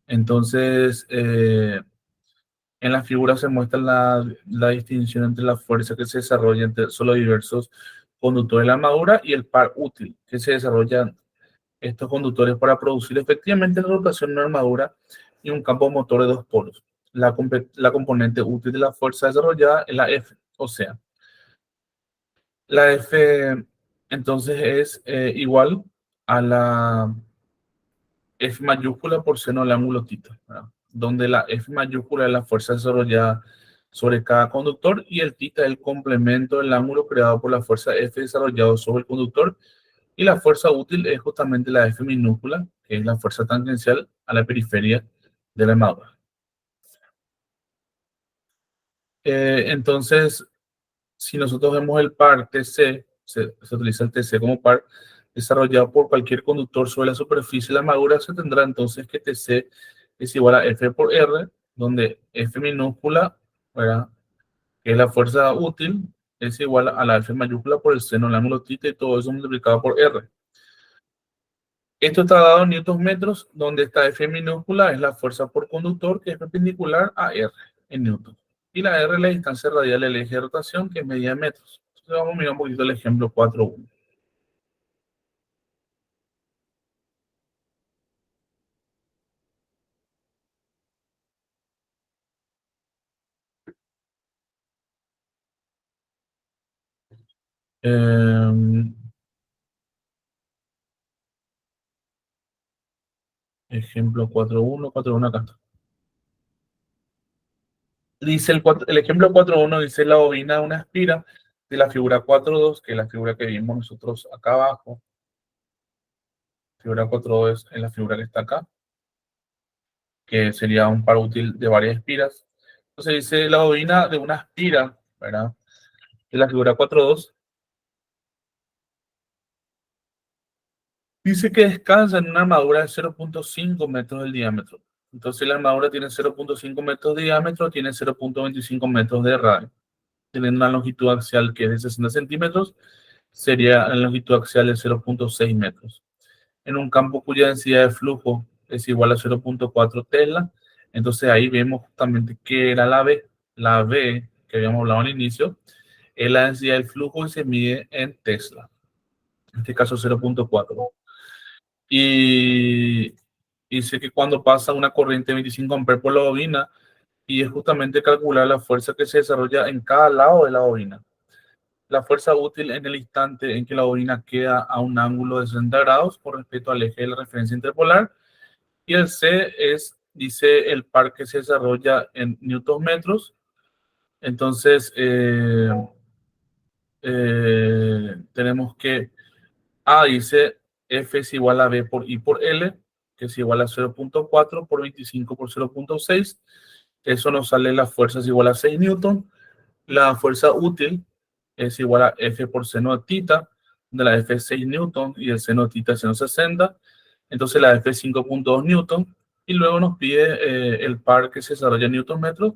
Entonces, en la figura se muestra la distinción entre la fuerza que se desarrolla entre solo diversos conductores de la armadura y el par útil, que se desarrollan estos conductores para producir efectivamente la rotación de una armadura y un campo motor de dos polos. La componente útil de la fuerza desarrollada es la F, o sea, la F entonces es igual a la F mayúscula por seno del ángulo θ, ¿verdad? Donde la F mayúscula es la fuerza desarrollada sobre cada conductor y el θ es el complemento del ángulo creado por la fuerza F desarrollado sobre el conductor Y la fuerza útil es justamente la F minúscula, que es la fuerza tangencial a la periferia de la armadura. Entonces, si nosotros vemos el par TC, se utiliza el TC como par desarrollado por cualquier conductor sobre la superficie de la armadura, se tendrá entonces que TC es igual a F por R, donde F minúscula, ¿verdad?, que es la fuerza útil, es igual a la F mayúscula por el seno del ángulo θ y todo eso multiplicado por R. Esto está dado en newtons metros, donde esta F minúscula es la fuerza por conductor que es perpendicular a R en newton. Y la R es la distancia radial del eje de rotación, que es medida en metros. Entonces vamos a mirar un poquito el ejemplo 4.1. Eh, ejemplo 4.1, 4.1 acá está. Dice el ejemplo 4.1 dice la bobina de una espira de la figura 4.2, que es la figura que vimos nosotros acá abajo. Figura 4.2 es la figura que está acá, que sería un par útil de varias espiras. Entonces dice la bobina de una espira, ¿verdad?, de la figura 4.2, dice que descansa en una armadura de 0.5 metros de diámetro. Entonces la armadura tiene 0.5 metros de diámetro, tiene 0.25 metros de radio. Teniendo una longitud axial que es de 60 centímetros, sería la longitud axial de 0.6 metros. En un campo cuya densidad de flujo es igual a 0.4 Tesla, entonces ahí vemos justamente que era la B. La B, que habíamos hablado al inicio, es la densidad del flujo y se mide en Tesla. En este caso 0.4. Y dice que cuando pasa una corriente de 25 amperes por la bobina, y es justamente calcular la fuerza que se desarrolla en cada lado de la bobina. La fuerza útil en el instante en que la bobina queda a un ángulo de 60 grados con respecto al eje de la referencia interpolar. Y el C es, dice, el par que se desarrolla en newton metros. Entonces, tenemos que A dice F es igual a B por I por L, que es igual a 0.4 por 25 por 0.6. Eso nos sale la fuerza es igual a 6 newton. La fuerza útil es igual a F por seno de tita, de la F es 6 newton y el seno de tita es seno 60. Entonces la F es 5.2 newton. Y luego nos pide el par que se desarrolla en newton metros,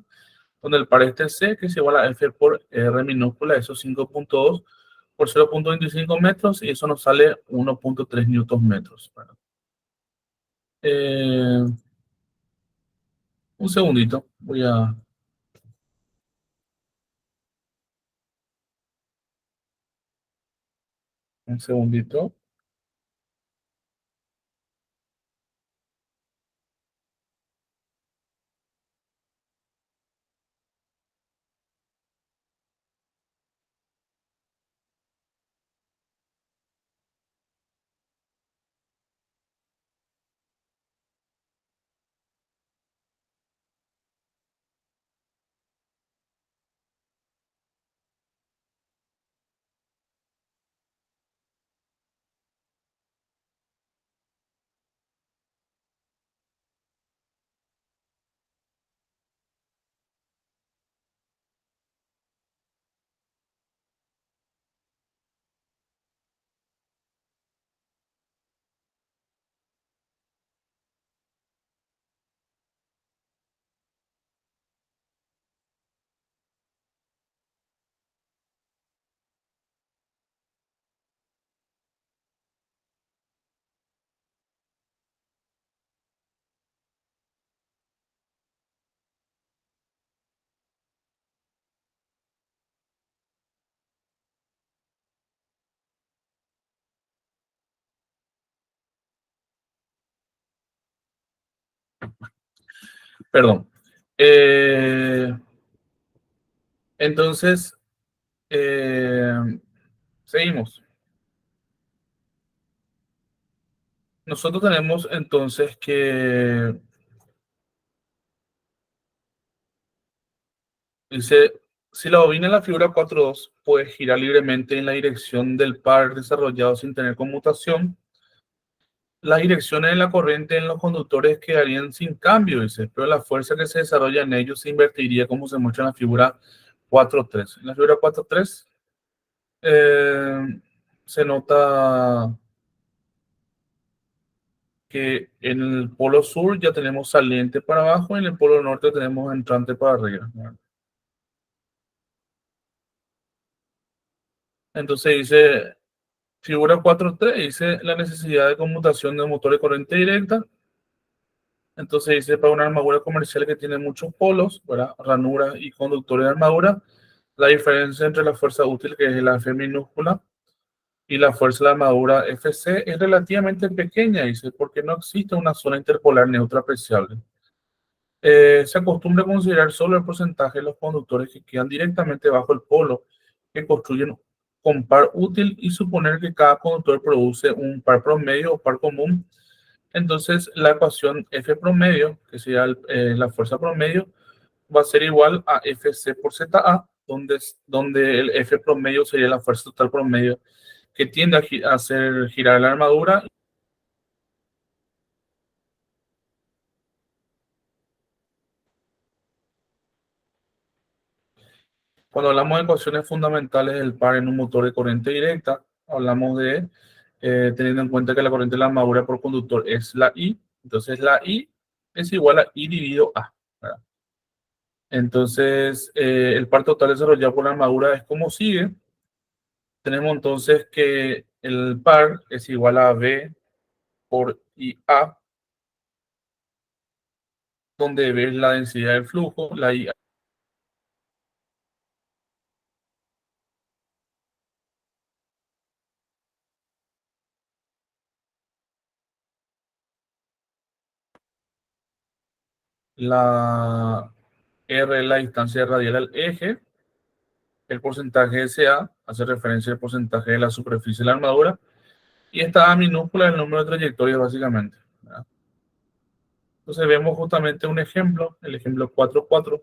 donde el par este C, que es igual a F por R minúscula, eso es 5.2 por 0.25 metros, y eso nos sale 1.3 newton metros. Eh, un segundito, voy a... Un segundito. Perdón. Eh, entonces, eh, seguimos. Nosotros tenemos entonces que dice Si la bobina en la figura 4.2 puede girar libremente en la dirección del par desarrollado sin tener conmutación, las direcciones de la corriente en los conductores quedarían sin cambio, dice, pero la fuerza que se desarrolla en ellos se invertiría como se muestra en la figura 4.3. En la figura 4.3 se nota que en el polo sur ya tenemos saliente para abajo y en el polo norte tenemos entrante para arriba. Entonces dice, figura 4.3, dice la necesidad de conmutación de motor de corriente directa. Entonces dice, para una armadura comercial que tiene muchos polos, ¿verdad? Ranuras y conductores de armadura, la diferencia entre la fuerza útil, que es la F minúscula, y la fuerza de la armadura FC es relativamente pequeña, dice, porque no existe una zona interpolar neutra apreciable. Se acostumbra a considerar solo el porcentaje de los conductores que quedan directamente bajo el polo, que construyen con par útil, y suponer que cada conductor produce un par promedio o par común. Entonces, la ecuación F promedio, que sería la fuerza promedio, va a ser igual a FC por ZA, donde el F promedio sería la fuerza total promedio que tiende a hacer girar la armadura. Cuando hablamos de ecuaciones fundamentales del par en un motor de corriente directa, hablamos de, teniendo en cuenta que la corriente de la armadura por conductor es la I, entonces la I es igual a I dividido A, ¿verdad? Entonces, el par total desarrollado por la armadura es como sigue. Tenemos entonces que el par es igual a B por IA, donde B es la densidad del flujo, la IA la R es la distancia radial al eje, el porcentaje de SA hace referencia al porcentaje de la superficie de la armadura, y esta A minúscula es el número de trayectorias básicamente, ¿verdad? Entonces vemos justamente un ejemplo, el ejemplo 4.4.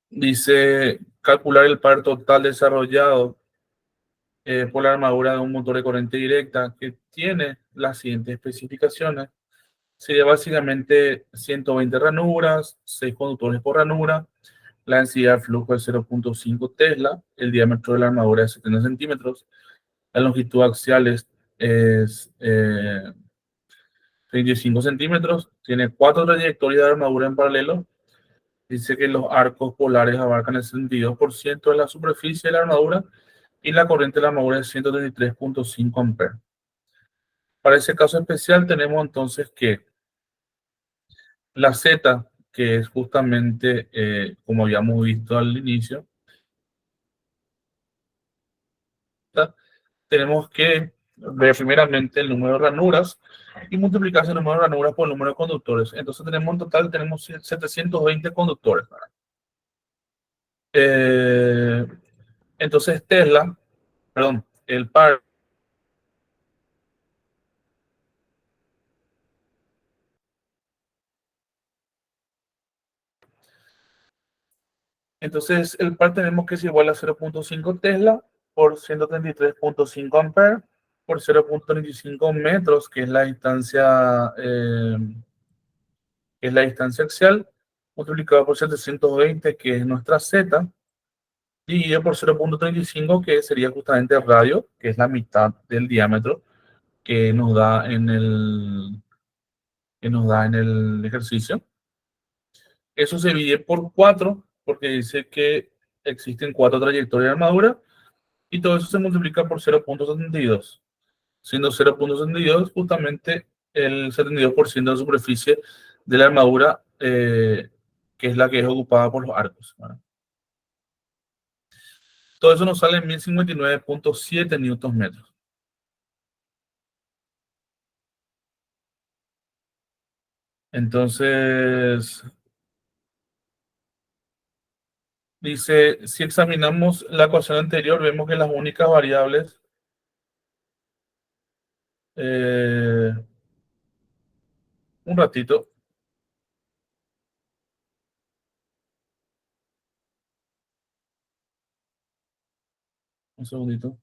Dice calcular el par total desarrollado por la armadura de un motor de corriente directa que tiene las siguientes especificaciones. Sería básicamente 120 ranuras, 6 conductores por ranura, la densidad de flujo es 0.5 Tesla, el diámetro de la armadura es 70 centímetros, la longitud axial es 35 centímetros, tiene 4 trayectorias de armadura en paralelo. Dice que los arcos polares abarcan el 62% de la superficie de la armadura y la corriente de la armadura es 133.5 amperes. Para ese caso especial tenemos entonces que la Z, que es justamente, como habíamos visto al inicio, tenemos que ver primeramente el número de ranuras y multiplicar ese número de ranuras por el número de conductores. Entonces tenemos en total, tenemos 720 conductores. Eh, entonces Tesla, perdón, el par, entonces el par tenemos que es igual a 0.5 Tesla por 133.5 amperes por 0.35 metros, que es la distancia axial, multiplicado por 720, que es nuestra Z, dividido por 0.35, que sería justamente el radio, que es la mitad del diámetro que nos da en el ejercicio. Eso se divide por 4, porque dice que existen 4 trayectorias de armadura, y todo eso se multiplica por 0.72, siendo 0.72 justamente el 72% de la superficie de la armadura, que es la que es ocupada por los arcos, ¿verdad? Todo eso nos sale en 1059.7 newton metros. Entonces, dice, si examinamos la ecuación anterior, vemos que las únicas variables, eh, un ratito, un segundito.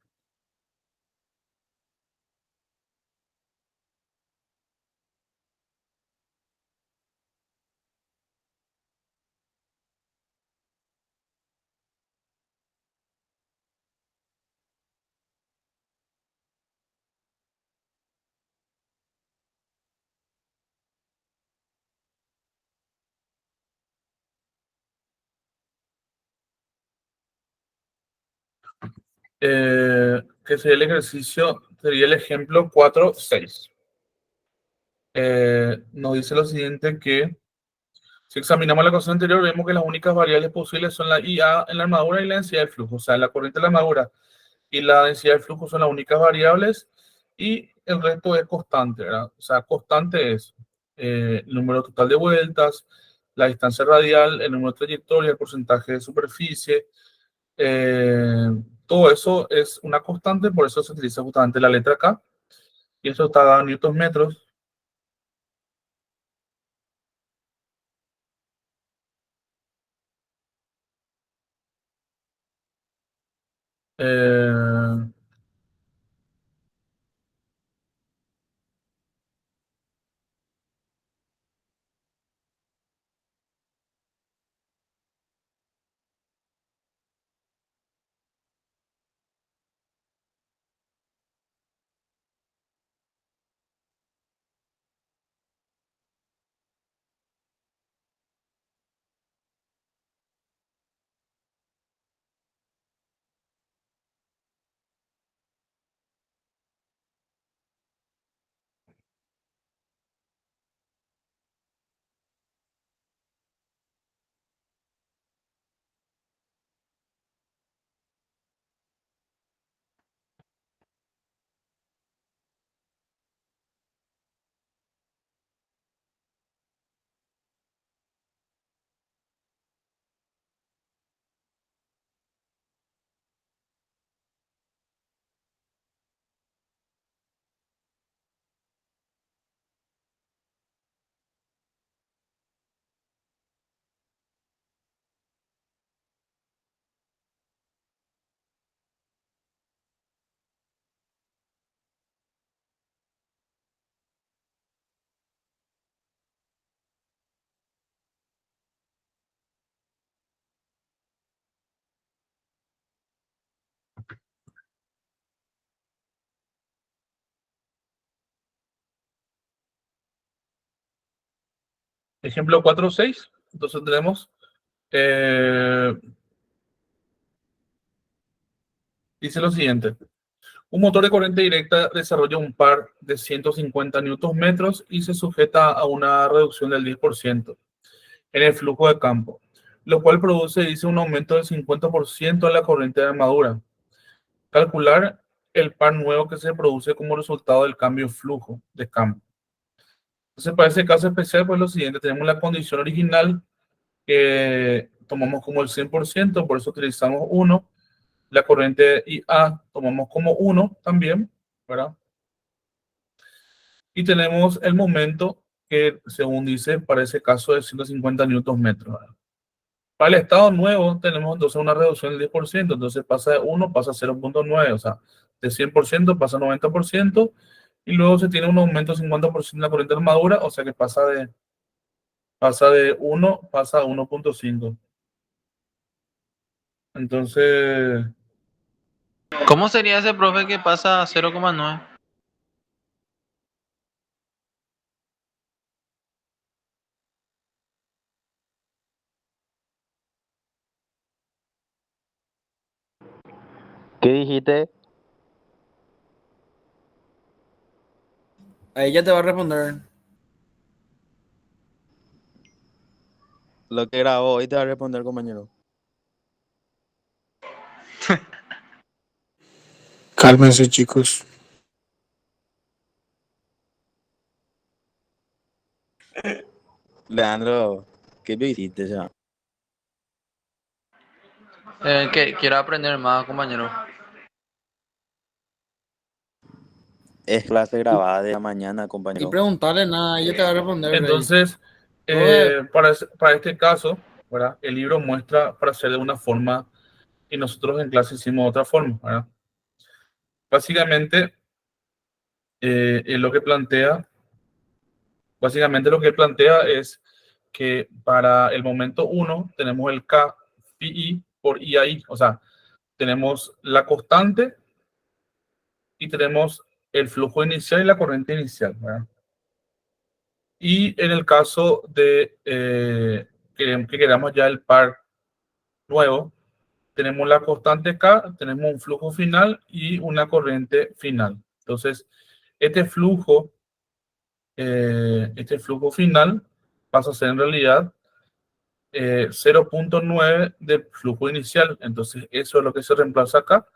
Que sería el ejercicio, sería el ejemplo 4.6. Nos dice lo siguiente que si examinamos la ecuación anterior, vemos que las únicas variables posibles son la IA en la armadura y la densidad del flujo. O sea, la corriente de la armadura y la densidad del flujo son las únicas variables y el resto es constante, ¿verdad? O sea, constante es el número total de vueltas, la distancia radial, el número de trayectoria, el porcentaje de superficie. eh, Todo eso es una constante, por eso se utiliza justamente la letra K. Y eso está dado en newtons metros. Eh, Ejemplo 4.6. Entonces tenemos, eh, dice lo siguiente. Un motor de corriente directa desarrolla un par de 150 newtons metros y se sujeta a una reducción del 10% en el flujo de campo, lo cual produce, dice, un aumento del 50% de la corriente de armadura. Calcular el par nuevo que se produce como resultado del cambio de flujo de campo. Entonces, para ese caso especial, pues lo siguiente, tenemos la condición original que tomamos como el 100%, por eso utilizamos 1. La corriente IA tomamos como 1 también, ¿verdad? Y tenemos el momento que, según dice, para ese caso de 150 newtons metros, ¿verdad? Para el estado nuevo tenemos entonces una reducción del 10%, entonces pasa de 1, pasa a 0.9, o sea, de 100% pasa a 90%, y luego se tiene un aumento de 50% en la corriente de armadura, o sea que pasa de 1, pasa a 1.5. Entonces, ¿Cómo sería ese profe que pasa a 0,9? ¿Qué dijiste? Ahí ya te va a responder. Lo que grabó, hoy te va a responder, compañero. Cálmense, chicos. Leandro, ¿qué lo hiciste ya? Que quiero aprender más, compañero. Es clase grabada de la mañana, Y compañero. preguntarle nada, ella te va a responder, Rey. Entonces, Profe, para este caso, ¿verdad? El libro muestra para hacer de una forma y nosotros en clase hicimos de otra forma, ¿verdad? Básicamente, lo que plantea, básicamente lo que plantea es que para el momento 1 tenemos el K phi I por IAI, o sea, tenemos la constante y tenemos el flujo inicial y la corriente inicial, ¿verdad? Y en el caso de que queramos ya el par nuevo, tenemos la constante K, tenemos un flujo final y una corriente final. Entonces, este flujo final pasa a ser en realidad 0.9 de flujo inicial. Entonces, eso es lo que se reemplaza acá.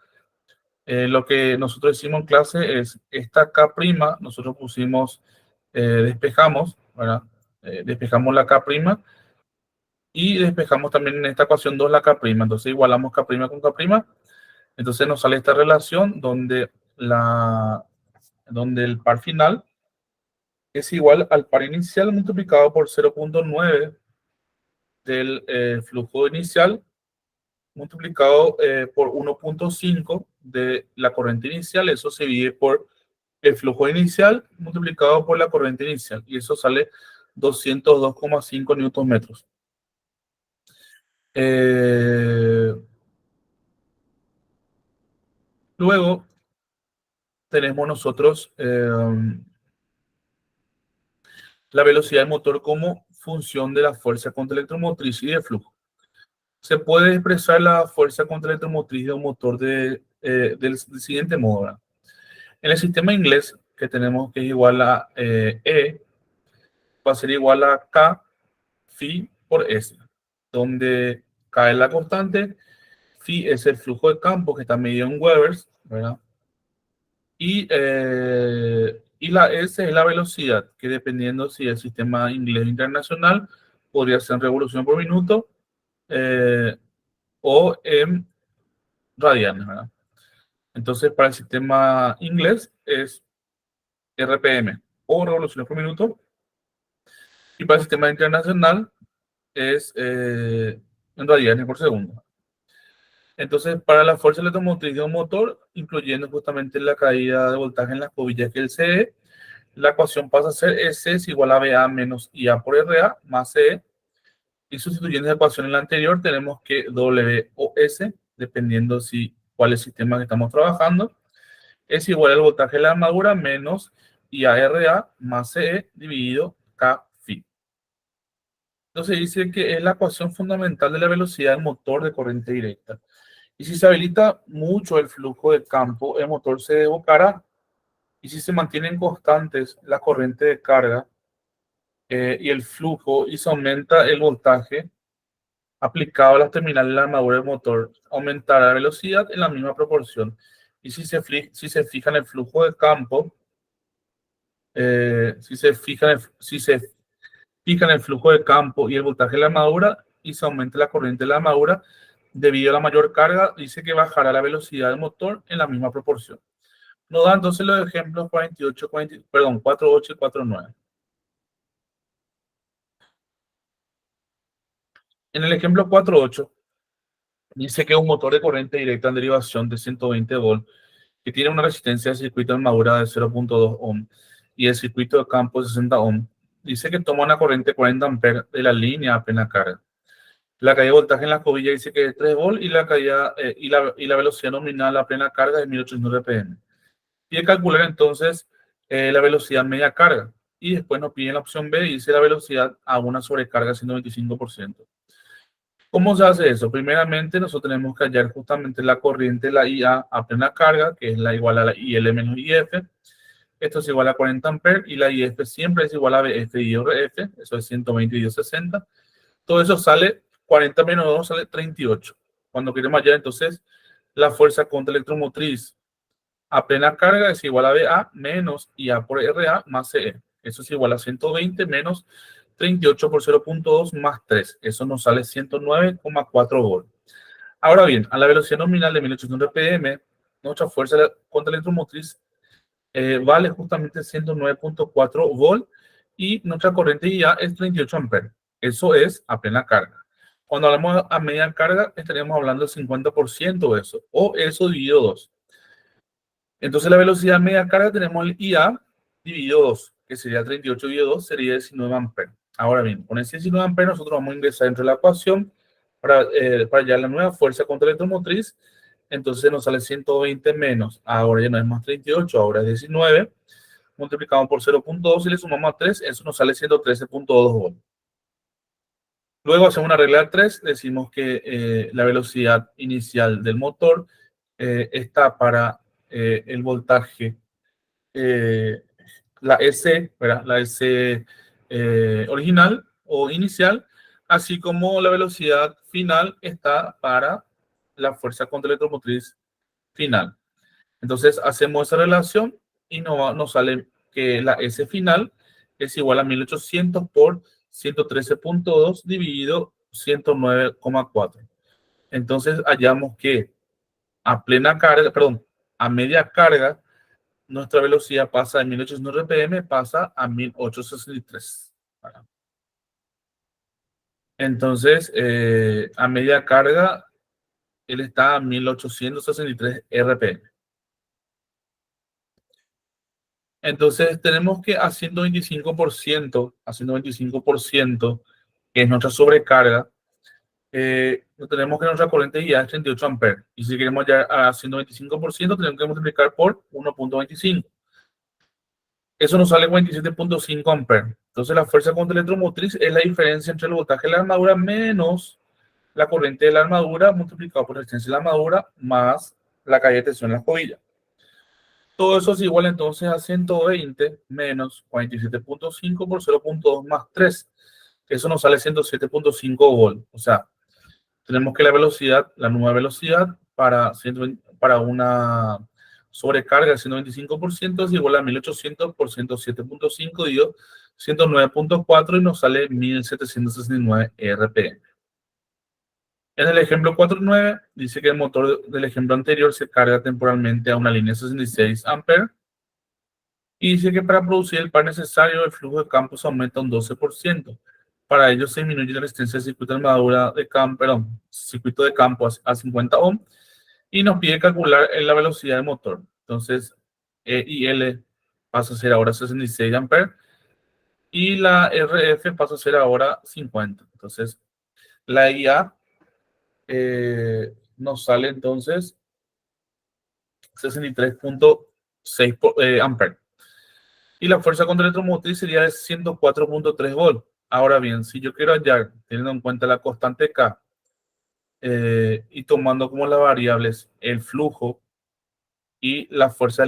Lo que nosotros hicimos en clase es esta K', nosotros pusimos, despejamos, ¿verdad? Despejamos la K' y despejamos también en esta ecuación 2 la K'. Entonces, igualamos K' con K'. Entonces, nos sale esta relación donde el par final es igual al par inicial multiplicado por 0.9 del flujo inicial multiplicado por 1.5 de la corriente inicial. Eso se divide por el flujo inicial multiplicado por la corriente inicial. Y eso sale 202,5 newton metros. Luego tenemos nosotros la velocidad del motor como función de la fuerza contraelectromotriz y de flujo. Se puede expresar la fuerza contraelectromotriz de un motor del siguiente modo, ¿verdad? En el sistema inglés que tenemos, que es igual a E, va a ser igual a K phi por S, donde K es la constante, phi es el flujo de campo que está medido en Webers, ¿verdad? Y la S es la velocidad, que dependiendo si el sistema inglés internacional podría ser en revolución por minuto o en radianes, ¿verdad? Entonces, para el sistema inglés es RPM o revoluciones por minuto. Y para el sistema internacional es en radianes por segundo. Entonces, para la fuerza electromotriz de un motor, incluyendo justamente la caída de voltaje en las escobillas que el CE, la ecuación pasa a ser S es igual a BA menos IA por RA más CE. Y sustituyendo la ecuación en la anterior, tenemos que W o S, dependiendo cuál es el sistema que estamos trabajando, es igual al voltaje de la armadura menos IARA más CE dividido K phi. Entonces dice que es la ecuación fundamental de la velocidad del motor de corriente directa. Y si se habilita mucho el flujo de campo, el motor se desbocará. Y si se mantienen constantes la corriente de carga y el flujo y se aumenta el voltaje aplicado a las terminales de la armadura del motor, aumentará la velocidad en la misma proporción. Y si se fija en el flujo de campo, si se fija en el flujo de campo y el voltaje de la armadura y se aumenta la corriente de la armadura, debido a la mayor carga, dice que bajará la velocidad del motor en la misma proporción. Nos da entonces los ejemplos 48, 48 y 49. En el ejemplo 48, dice que un motor de corriente directa en derivación de 120 volts que tiene una resistencia de circuito de armadura de 0.2 ohm y el circuito de campo de 60 ohm, dice que toma una corriente 40 amperes de la línea a plena carga. La caída de voltaje en la escobilla dice que es 3 volts y la caída y la velocidad nominal a plena carga es 1800 rpm. Pide calcular entonces la velocidad media carga y después nos pide la opción B y dice la velocidad a una sobrecarga 125%. ¿Cómo se hace eso? Primeramente, nosotros tenemos que hallar justamente la corriente de la IA a plena carga, que es la igual a la IL menos IF. Esto es igual a 40 amperes y la IF siempre es igual a BF y RF. Eso es 120 y 60. Todo eso sale 40 menos 2, sale 38. Cuando queremos hallar entonces la fuerza contra electromotriz a plena carga es igual a BA menos IA por RA más CE. Eso es igual a 120 menos 38 por 0.2 más 3. Eso nos sale 109,4 volts. Ahora bien, a la velocidad nominal de 1800 rpm, nuestra fuerza contra electromotriz vale justamente 109.4 volt y nuestra corriente IA es 38 amperes. Eso es a plena carga. Cuando hablamos a media carga, estaríamos hablando del 50% de eso, o eso dividido 2. Entonces la velocidad media carga tenemos el IA dividido 2, que sería 38 dividido 2, sería 19 amperes. Ahora bien, con ese 19 amperes nosotros vamos a ingresar dentro de la ecuación para hallar la nueva fuerza contra la electromotriz. Entonces nos sale 120 menos, ahora ya no es más 38, ahora es 19, multiplicamos por 0.2 y le sumamos a 3, eso nos sale 113.2 volts. Luego hacemos una regla de 3, decimos que la velocidad inicial del motor está para el voltaje, la S, ¿verdad? La S original o inicial, así como la velocidad final está para la fuerza contra electromotriz final. Entonces hacemos esa relación y nos sale que la S final es igual a 1800 por 113.2 dividido 109,4. Entonces hallamos que a plena carga, perdón, a media carga, nuestra velocidad pasa de 1800 RPM, pasa a 1863. Entonces, a media carga, él está a 1863 RPM. Entonces tenemos que haciendo 25%, que es nuestra sobrecarga, tenemos que nuestra corriente ya es 38 amperes. Y si queremos ya haciendo 25%, tenemos que multiplicar por 1.25. Eso nos sale 47.5 amperes. Entonces la fuerza contra electromotriz es la diferencia entre el voltaje de la armadura menos la corriente de la armadura multiplicado por la resistencia de la armadura más la caída de tensión en la escobilla. Todo eso es igual entonces a 120 menos 47.5 por 0.2 más 3. Eso nos sale 107.5 volt. O sea, tenemos que la velocidad, la nueva velocidad para una sobrecarga del 125% es igual a 1800 por 107.5 dividido 109.4 y nos sale 1769 RPM. En el ejemplo 4.9 dice que el motor del ejemplo anterior se carga temporalmente a una línea de 66 amperes y dice que para producir el par necesario el flujo de campo se aumenta un 12%. Para ello se disminuye la resistencia del circuito de armadura de campo, perdón, circuito de campo a 50 ohm y nos pide calcular la velocidad del motor. Entonces, IL pasa a ser ahora 66 amperes y la RF pasa a ser ahora 50. Entonces, la IA nos sale entonces 63.6 amperes. Y la fuerza contra electromotriz sería de 104.3 volt. Ahora bien, si yo quiero hallar, teniendo en cuenta la constante K y tomando como las variables el flujo y la fuerza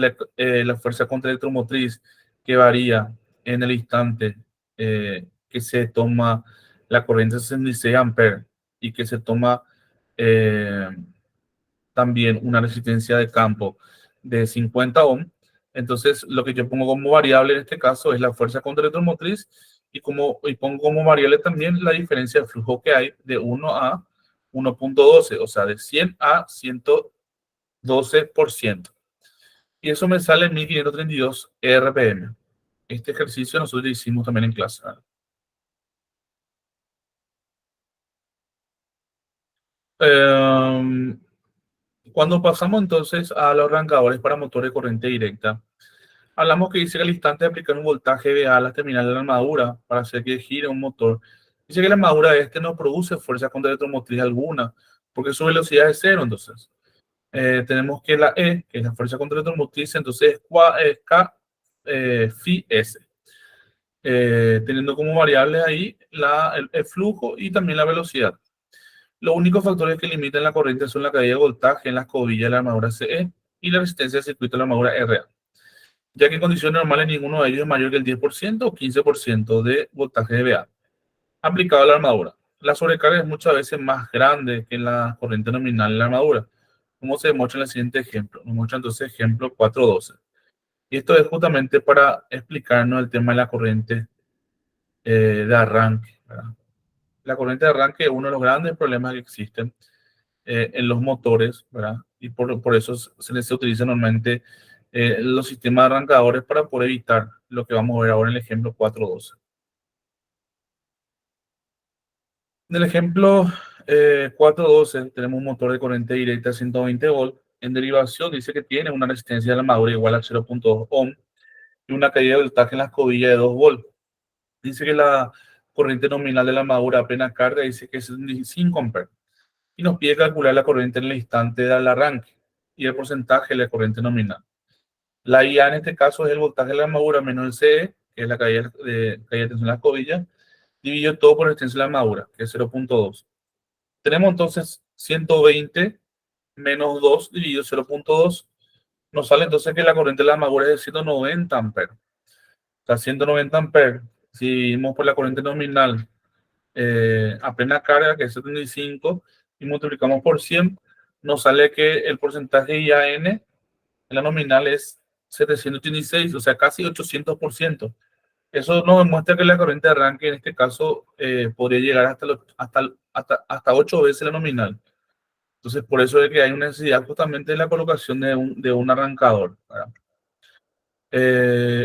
contra electromotriz que varía en el instante que se toma la corriente de 66 amperes y que se toma eh, también una resistencia de campo de 50 ohm. Entonces, lo que yo pongo como variable en este caso es la fuerza contra electromotriz y pongo como variable también la diferencia de flujo que hay de 1 a 1.12, o sea, de 100 a 112%. Y eso me sale 1532 RPM. Este ejercicio nosotros lo hicimos también en clase. Cuando pasamos entonces a los arrancadores para motor de corriente directa, hablamos que dice que al instante de aplicar un voltaje VA a la terminal de la armadura para hacer que gire un motor, dice que la armadura de este no produce fuerza contra electromotriz alguna, porque su velocidad es cero. Entonces, tenemos que la E, que es la fuerza contra electromotriz, entonces es K phi S, teniendo como variables ahí el flujo y también la velocidad. Los únicos factores que limitan la corriente son la caída de voltaje en la escobilla de la armadura CE y la resistencia del circuito de la armadura RA, ya que en condiciones normales ninguno de ellos es mayor que el 10% o 15% de voltaje de VA aplicado a la armadura. La sobrecarga es muchas veces más grande que la corriente nominal en la armadura, como se demuestra en el siguiente ejemplo. Nos muestra entonces ejemplo 4.12. Y esto es justamente para explicarnos el tema de la corriente de arranque, ¿verdad? La corriente de arranque es uno de los grandes problemas que existen en los motores, ¿verdad? Y por eso se utiliza normalmente los sistemas arrancadores para poder evitar lo que vamos a ver ahora en el ejemplo 4.12. En el ejemplo 4.12 tenemos un motor de corriente directa de 120 volts. En derivación dice que tiene una resistencia de la armadura igual a 0.2 ohm y una caída de voltaje en la escobilla de 2 volts. Dice que la corriente nominal de la armadura apenas carga dice que es 75 amperes. Y nos pide calcular la corriente en el instante del arranque y el porcentaje de la corriente nominal. La IA en este caso es el voltaje de la armadura menos el CE, que es la caída de tensión en la escobilla, dividido todo por la extensión de la armadura, que es 0.2. Tenemos entonces 120 menos 2 dividido 0.2. Nos sale entonces que la corriente de la armadura es de 190 amperes. O sea, 190 amperes, si dividimos por la corriente nominal a plena carga, que es 75, y multiplicamos por 100, nos sale que el porcentaje IAN en la nominal es 786, o sea, casi 800%. Eso nos demuestra que la corriente de arranque en este caso podría llegar hasta 8 veces la nominal. Entonces, por eso es que hay una necesidad justamente de la colocación de un arrancador, ¿verdad?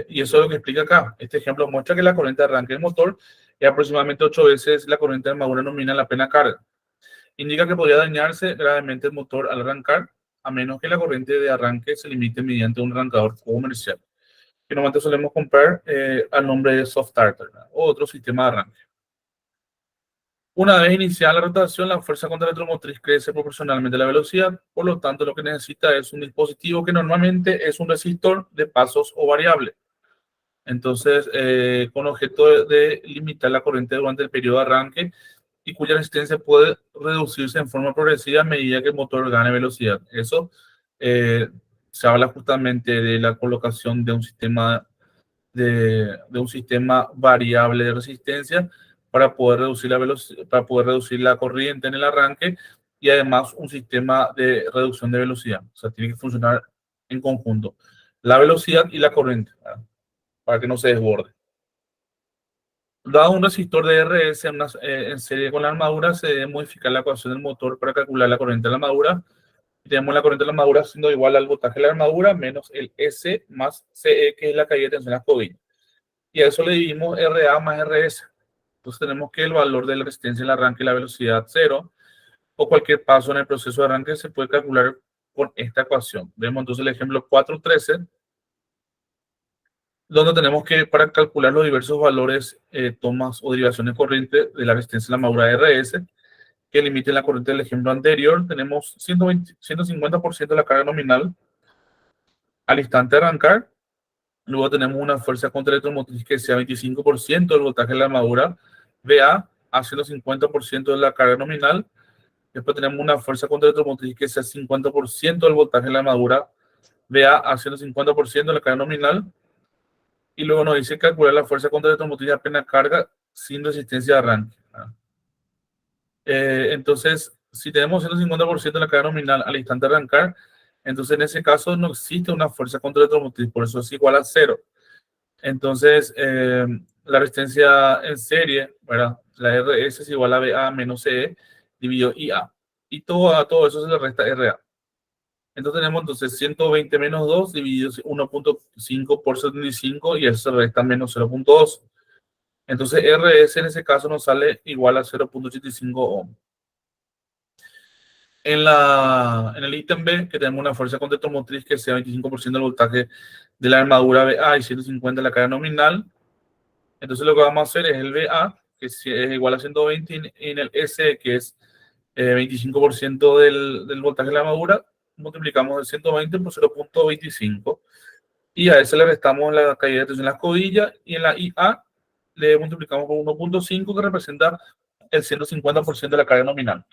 Y eso es lo que explica acá. Este ejemplo muestra que la corriente de arranque del motor es aproximadamente 8 veces la corriente de armadura nominal a plena carga. Indica que podría dañarse gravemente el motor al arrancar, a menos que la corriente de arranque se limite mediante un arrancador comercial, que normalmente solemos comprar al nombre de soft starter, ¿verdad? O otro sistema de arranque. Una vez iniciada la rotación, la fuerza contra electromotriz crece proporcionalmente a la velocidad, por lo tanto lo que necesita es un dispositivo que normalmente es un resistor de pasos o variable. Entonces, con objeto de limitar la corriente durante el periodo de arranque y cuya resistencia puede reducirse en forma progresiva a medida que el motor gane velocidad. Eso se habla justamente de la colocación de un sistema de un sistema variable de resistencia para poder reducir la velocidad, para poder reducir la corriente en el arranque y además un sistema de reducción de velocidad. O sea, tiene que funcionar en conjunto la velocidad y la corriente, ¿verdad? Para que no se desborde. Dado un resistor de RS en serie con la armadura, se debe modificar la ecuación del motor para calcular la corriente de la armadura. Tenemos la corriente de la armadura siendo igual al voltaje de la armadura menos el S más CE, que es la caída de tensión en la escobilla. Y a eso le dividimos RA más RS. Entonces tenemos que el valor de la resistencia en el arranque y la velocidad 0, o cualquier paso en el proceso de arranque se puede calcular con esta ecuación. Vemos entonces el ejemplo 4.13, donde tenemos que, para calcular los diversos valores, tomas o derivaciones corrientes de la resistencia en la armadura RS, que limiten la corriente del ejemplo anterior, tenemos 150% de la carga nominal al instante de arrancar. Luego tenemos una fuerza contra electromotriz que sea 25% del voltaje de la armadura VA a 150% de la carga nominal. Después tenemos una fuerza contra electromotriz que sea 50% del voltaje de la armadura VA a 150% de la carga nominal. Y luego nos dice calcular la fuerza contra electromotriz apenas carga sin resistencia de arranque. Entonces, si tenemos 150% de la carga nominal al instante de arrancar, entonces en ese caso no existe una fuerza contra electromotriz, por eso es igual a 0. Entonces, la resistencia en serie, ¿verdad? La RS es igual a BA menos CE dividido IA. Y a todo eso se le resta RA. Entonces tenemos entonces 120 menos 2 dividido 1.5 por 75 y eso se resta menos 0.2. Entonces RS en ese caso nos sale igual a 0.85 ohm. En el ítem B, que tenemos una fuerza contra electromotriz que sea 25% del voltaje de la armadura BA y 150 de la carga nominal. Entonces lo que vamos a hacer es el BA, que es igual a 120, y en el S, que es 25% del voltaje de la armadura, multiplicamos el 120 por 0.25. Y a ese le restamos la caída de tensión en la escobilla, y en la IA le multiplicamos por 1.5, que representa el 150% de la carga nominal.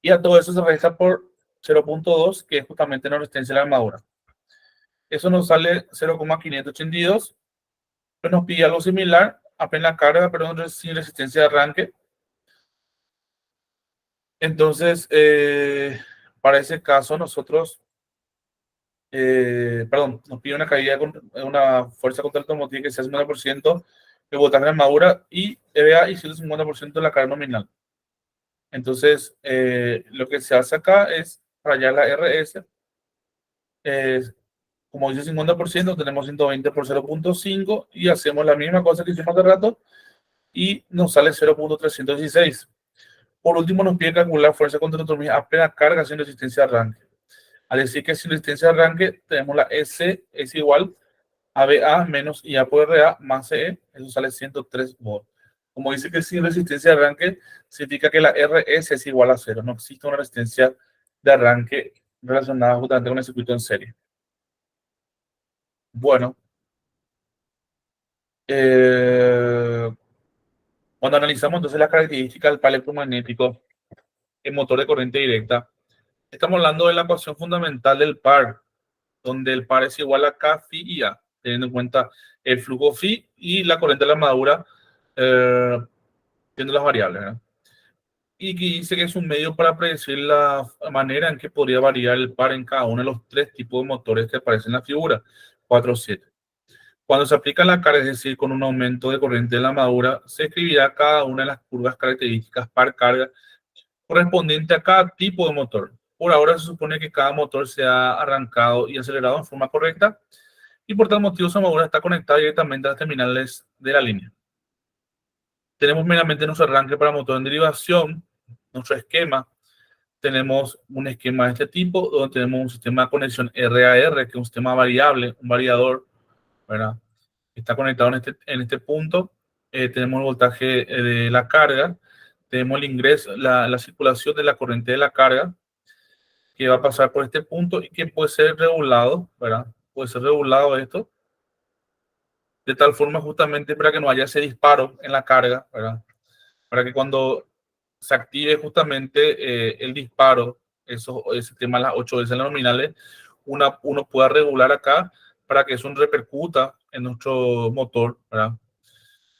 Y a todo eso se resta por 0.2, que es justamente la resistencia de la armadura. Eso nos sale 0,582. Pues nos pide algo similar, apenas carga, pero sin resistencia de arranque. Entonces, para ese caso, nosotros, nos pide una caída con una fuerza contra el automotriz que sea 50% de voltaje de armadura y EVA y 150% de la carga nominal. Entonces, lo que se hace acá es rayar la RS como dice 50%, tenemos 120 por 0.5 y hacemos la misma cosa que hicimos hace rato y nos sale 0.316. Por último, nos pide calcular fuerza contra autonomía a plena carga sin resistencia de arranque. Al decir que sin resistencia de arranque, tenemos la S es igual a BA menos IA por RA más CE, eso sale 103 volts. Como dice que sin resistencia de arranque, significa que la RS es igual a 0. No existe una resistencia de arranque relacionada justamente con el circuito en serie. Bueno, cuando analizamos entonces las características del par electromagnético en motor de corriente directa, estamos hablando de la ecuación fundamental del par, donde el par es igual a K phi y A, teniendo en cuenta el flujo phi y la corriente de la armadura, viendo las variables, ¿verdad? Y que dice que es un medio para predecir la manera en que podría variar el par en cada uno de los tres tipos de motores que aparecen en la figura 4.7. Cuando se aplica la carga, es decir, con un aumento de corriente de la armadura, se escribirá cada una de las curvas características par carga correspondiente a cada tipo de motor. Por ahora se supone que cada motor se ha arrancado y acelerado en forma correcta y por tal motivo su armadura está conectada directamente a las terminales de la línea. Tenemos meramente nuestro arranque para motor en derivación, nuestro esquema. Tenemos un esquema de este tipo, donde tenemos un sistema de conexión RAR, que es un sistema variable, un variador, ¿verdad? Está conectado en este punto. Tenemos el voltaje de la carga, tenemos el ingreso, la circulación de la corriente de la carga, que va a pasar por este punto y que puede ser regulado, ¿verdad? Puede ser regulado esto, de tal forma justamente para que no haya ese disparo en la carga, ¿verdad? Para que cuando se active justamente el disparo, ese tema las 8 veces las nominales, uno pueda regular acá para que eso no repercuta en nuestro motor, ¿verdad?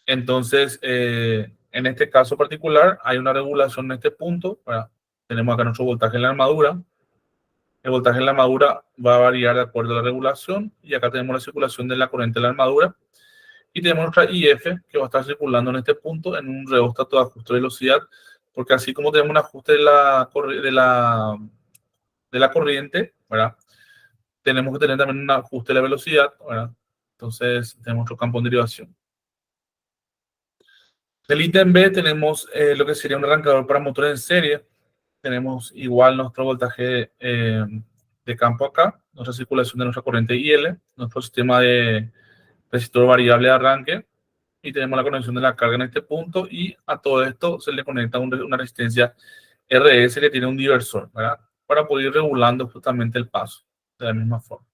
Entonces, en este caso particular, hay una regulación en este punto, ¿verdad? Tenemos acá nuestro voltaje en la armadura. El voltaje en la armadura va a variar de acuerdo a la regulación y acá tenemos la circulación de la corriente de la armadura. Y tenemos nuestra IF que va a estar circulando en este punto en un reóstato de ajuste de velocidad, porque así como tenemos un ajuste de la corriente, ¿verdad? Tenemos que tener también un ajuste de la velocidad, ¿verdad? Entonces tenemos nuestro campo en derivación. Del ítem B tenemos lo que sería un arrancador para motores en serie. Tenemos igual nuestro voltaje de campo acá, nuestra circulación de nuestra corriente IL, nuestro sistema de resistor variable de arranque, y tenemos la conexión de la carga en este punto, y a todo esto se le conecta una resistencia RS que tiene un diversor, ¿verdad? Para poder ir regulando justamente el paso de la misma forma.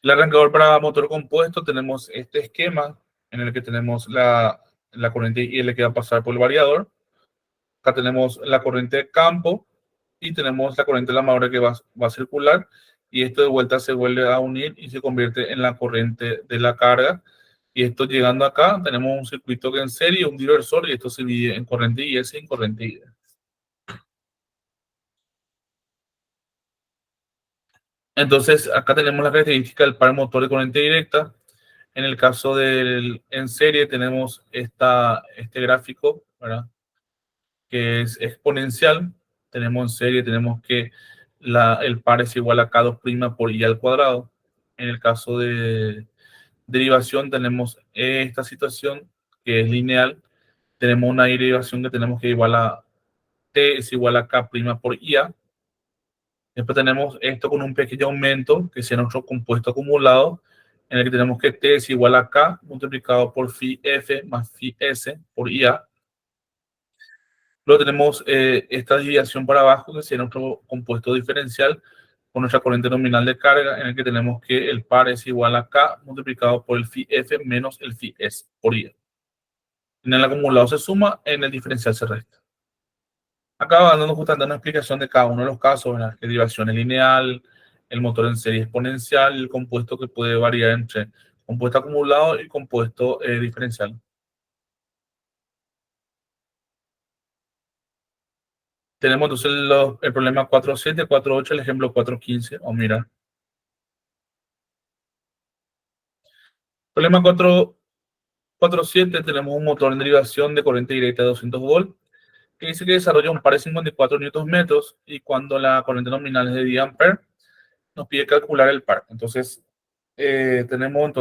El arrancador para motor compuesto, tenemos este esquema en el que tenemos la corriente IL que va a pasar por el variador. Acá tenemos la corriente de campo y tenemos la corriente de la armadura que va a circular, y esto de vuelta se vuelve a unir y se convierte en la corriente de la carga. Y esto llegando acá, tenemos un circuito que en serie, un diversor, y esto se divide en corriente IS y en corriente ID. Entonces, acá tenemos la característica del par motor de corriente directa. En el caso del en serie, tenemos este gráfico, ¿verdad? Que es exponencial. Tenemos en serie, tenemos que el par es igual a K2' por I al cuadrado. En el caso de derivación, tenemos esta situación que es lineal. Tenemos una derivación que tenemos que igual a T es igual a K' por IA. Después tenemos esto con un pequeño aumento, que sea nuestro compuesto acumulado, en el que tenemos que T es igual a K multiplicado por phi F más phi S por IA. Luego tenemos esta desviación para abajo, que sería nuestro compuesto diferencial con nuestra corriente nominal de carga, en el que tenemos que el par es igual a K multiplicado por el phi F menos el phi S por IA. En el acumulado se suma, en el diferencial se resta. Acá va dando justamente una explicación de cada uno de los casos, ¿verdad? Que derivación es lineal, el motor en serie exponencial, el compuesto que puede variar entre compuesto acumulado y compuesto diferencial. Tenemos entonces el problema 4.7, 4.8, el ejemplo 4.15. O mira. Problema 4.7, tenemos un motor en derivación de corriente directa de 200 volts, que dice que desarrolla un par de 54 Nm, y cuando la corriente nominal es de 10 amperes, nos pide calcular el par. Entonces, tenemos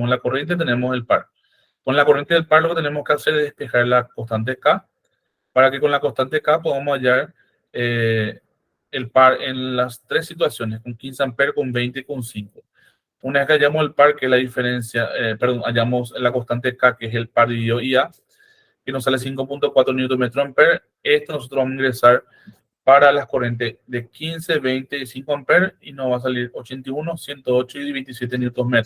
la corriente, tenemos el par. Con la corriente del par lo que tenemos que hacer es despejar la constante K para que con la constante K podamos hallar el par en las tres situaciones, con 15 amperes, con 20 y con 5. Una vez que hallamos el par, que es la diferencia, hallamos la constante K, que es el par dividido IA, que nos sale 5.4 Nm ampere. Esto nosotros vamos a ingresar para las corrientes de 15, 20 y 5 amperes y nos va a salir 81, 108 y 27 Nm.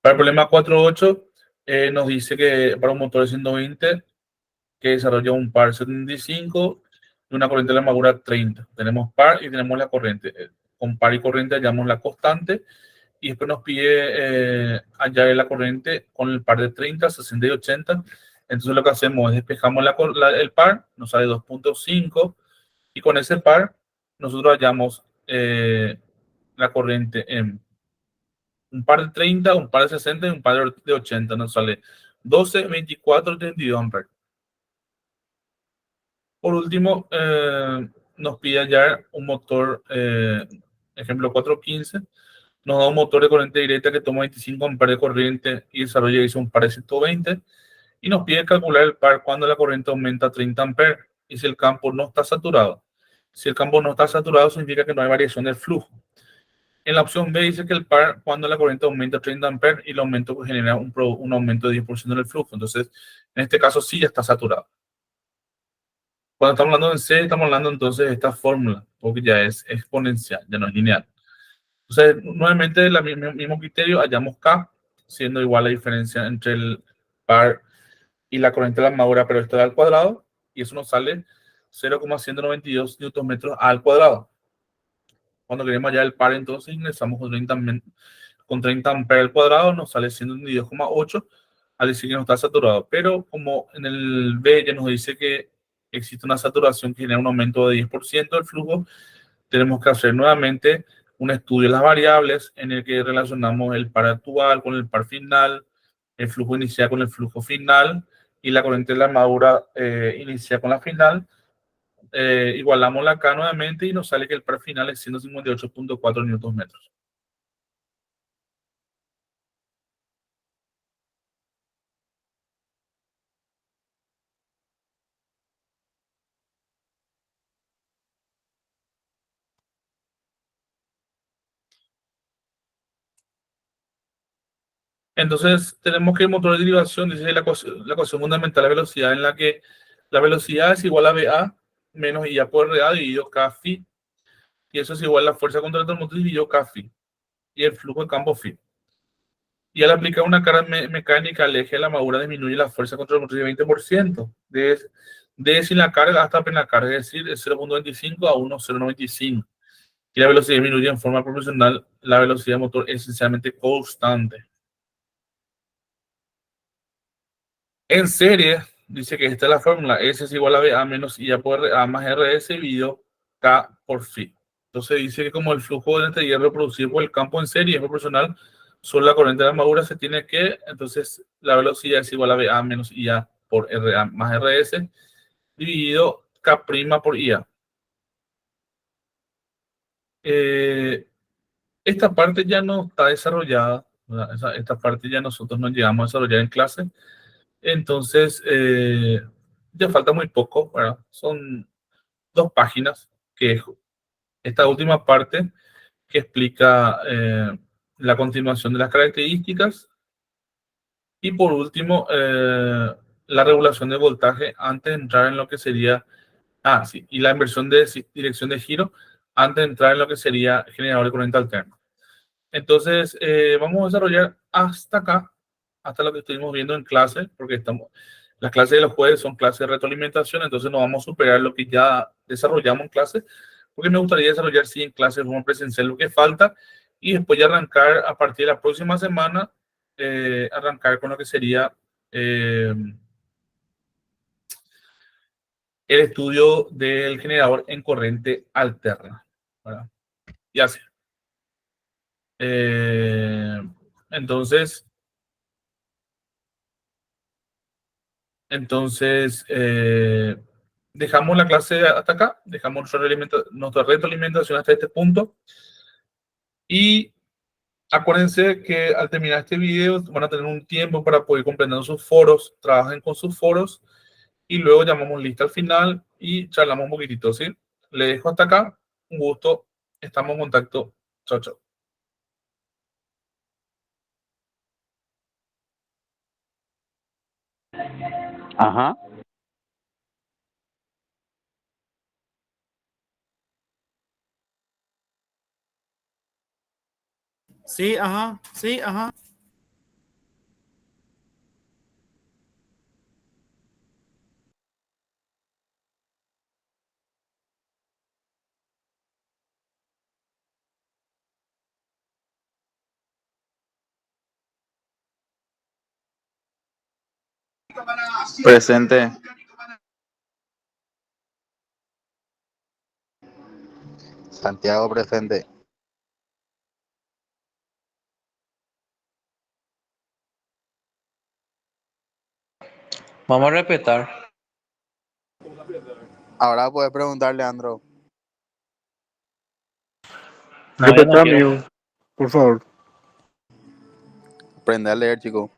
Para el problema 4.8 nos dice que para un motor de 120 que desarrolla un par 75 y una corriente de la madura 30. Tenemos par y tenemos la corriente. Con par y corriente hallamos la constante y después nos pide hallar la corriente con el par de 30, 60 y 80. Entonces lo que hacemos es despejamos el par, nos sale 2.5 y con ese par nosotros hallamos la corriente en un par de 30, un par de 60 y un par de 80. Nos sale 12, 24 y 32 amperes. Por último, nos pide hallar un motor, ejemplo 415, nos da un motor de corriente directa que toma 25 amperes de corriente y desarrolla un par de 120 y nos pide calcular el par cuando la corriente aumenta a 30 amperes y si el campo no está saturado. Si el campo no está saturado significa que no hay variación del flujo. En la opción B dice que el par cuando la corriente aumenta a 30 amperes y el aumento genera un aumento de 10% del flujo. Entonces, en este caso sí ya está saturado. Cuando estamos hablando en C, estamos hablando entonces de esta fórmula, porque ya es exponencial, ya no es lineal. Entonces, nuevamente, el mismo criterio, hallamos K, siendo igual la diferencia entre el par y la corriente de la madura, pero esto al cuadrado, y eso nos sale 0,192 Nm al cuadrado. Cuando queremos hallar el par, entonces ingresamos con 30 amperes al cuadrado, nos sale 192,8, al decir que no está saturado. Pero como en el B ya nos dice que existe una saturación que genera un aumento de 10% del flujo, tenemos que hacer nuevamente un estudio de las variables en el que relacionamos el par actual con el par final, el flujo inicial con el flujo final y la corriente de la madura inicial con la final. Igualamos la K nuevamente y nos sale que el par final es 158.4 Nm. Entonces, tenemos que el motor de derivación dice la ecuación fundamental de velocidad en la que la velocidad es igual a VA menos IA por RA dividido K phi, y eso es igual a la fuerza contra el automotriz dividido K phi, y el flujo de campo phi. Y al aplicar una carga mecánica al eje de la madura disminuye la fuerza contra el motor de 20%, de sin la carga hasta plena carga, es decir, de 0.25 a 1.095. Y la velocidad disminuye en forma proporcional, la velocidad del motor es esencialmente constante. En serie, dice que esta es la fórmula, S es igual a BA menos IA por A más RS dividido K por phi. Entonces dice que como el flujo de este hierro producido por el campo en serie es proporcional sobre la corriente de armadura, se tiene que, entonces la velocidad es igual a BA menos IA por RA más RS dividido K' por IA. Esta parte ya no está desarrollada, esta parte ya nosotros no llegamos a desarrollar en clase. Entonces, ya falta muy poco, ¿verdad? Son 2 páginas, que es esta última parte que explica la continuación de las características y por último, la regulación de voltaje antes de entrar en lo que sería, sí, y la inversión de dirección de giro antes de entrar en lo que sería generador de corriente alterna. Entonces, vamos a desarrollar hasta acá, hasta lo que estuvimos viendo en clase, porque las clases de los jueves son clases de retroalimentación, entonces no vamos a superar lo que ya desarrollamos en clase, porque me gustaría desarrollar, sí, en clase de forma presencial lo que falta, y después ya arrancar a partir de la próxima semana, arrancar con lo que sería el estudio del generador en corriente alterna, ¿verdad? Y así. Eh, entonces, Entonces, dejamos la clase hasta acá, dejamos nuestra retroalimentación hasta este punto. Y acuérdense que al terminar este video van a tener un tiempo para poder comprender sus foros, trabajen con sus foros y luego llamamos lista al final y charlamos un poquitito, ¿sí? Le dejo hasta acá. Un gusto. Estamos en contacto. Chao, chao. Ajá. Sí, ajá, sí, ajá. Presente. Santiago presente. Vamos a respetar. Ahora puedes preguntar, Leandro. No, yo no quiero. amigo, por favor. Aprende a leer, chico.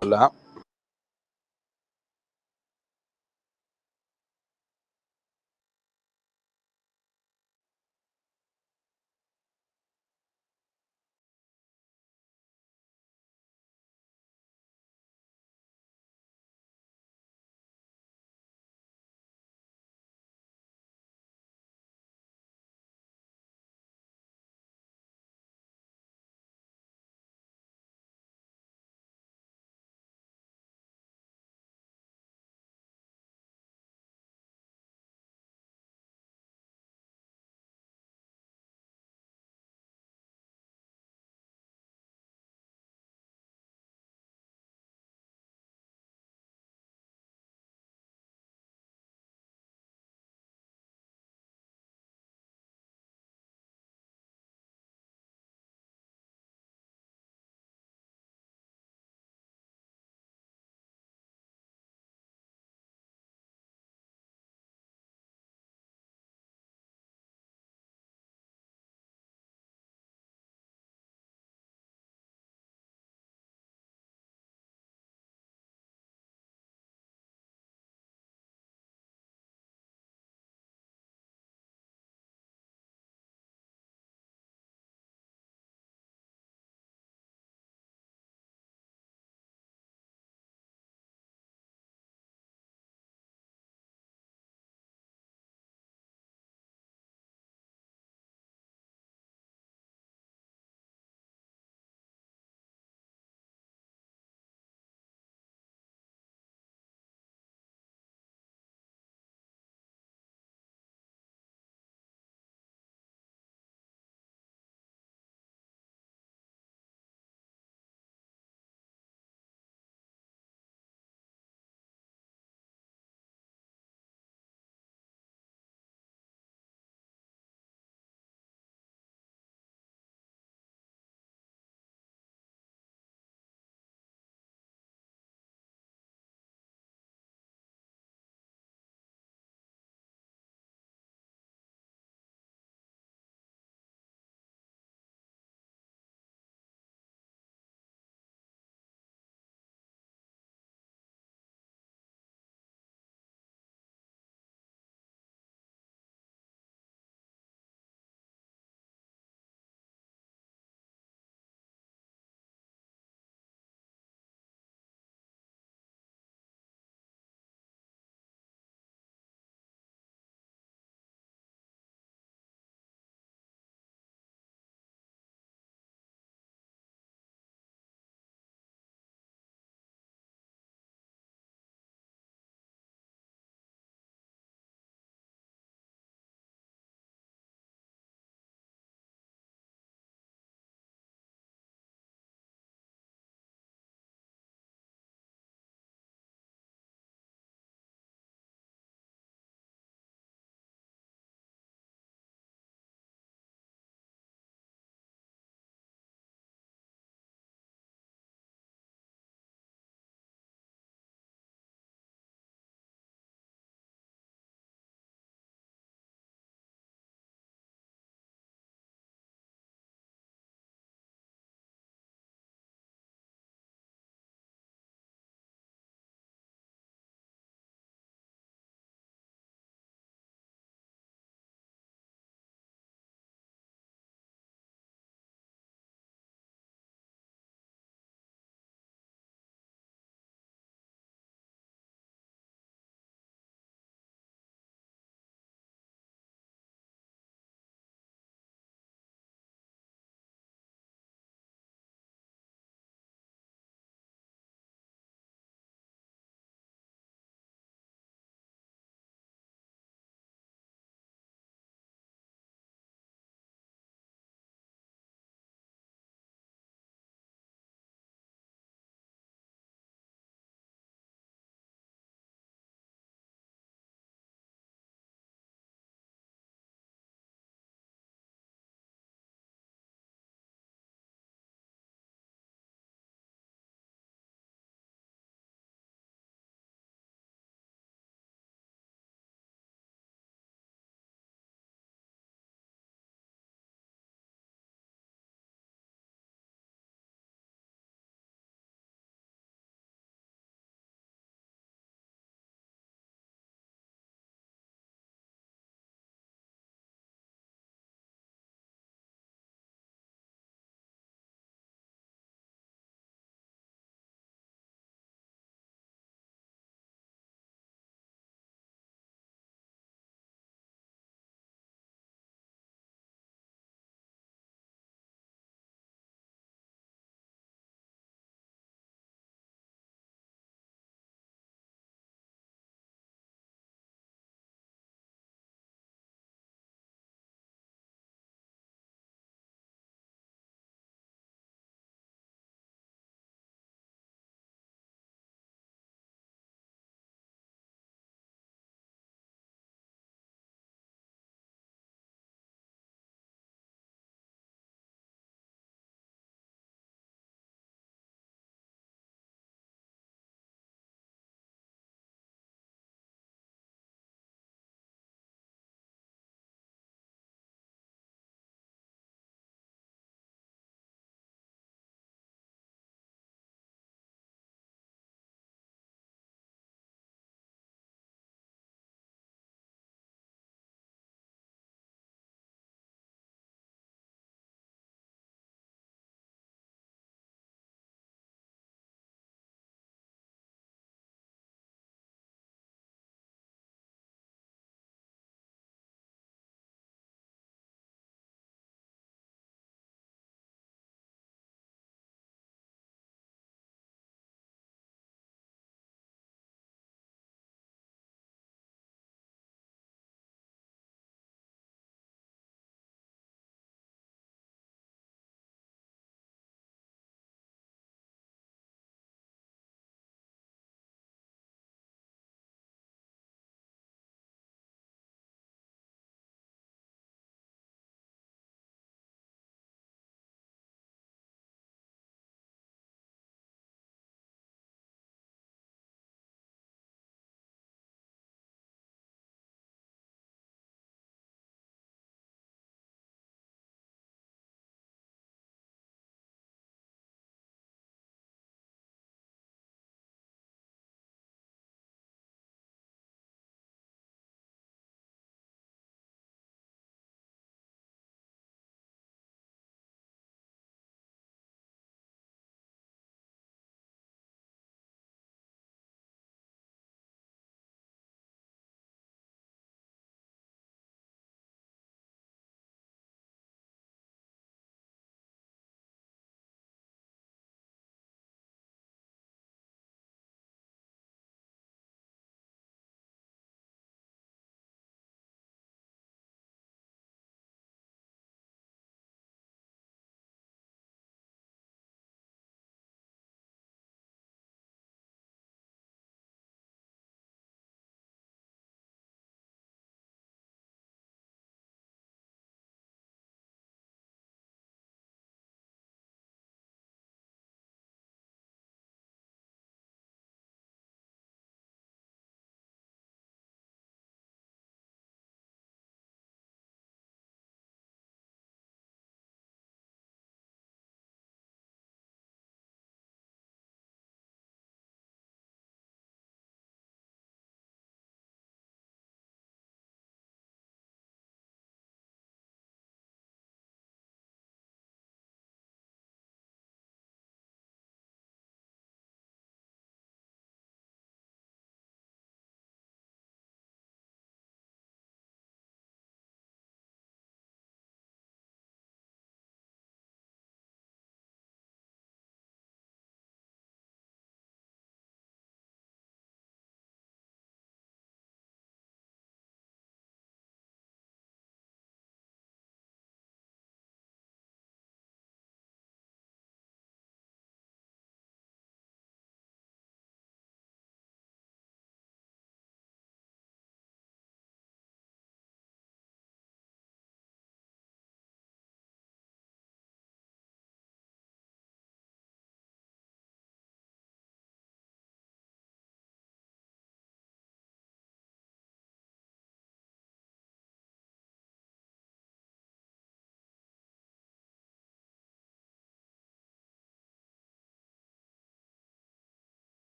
Hola.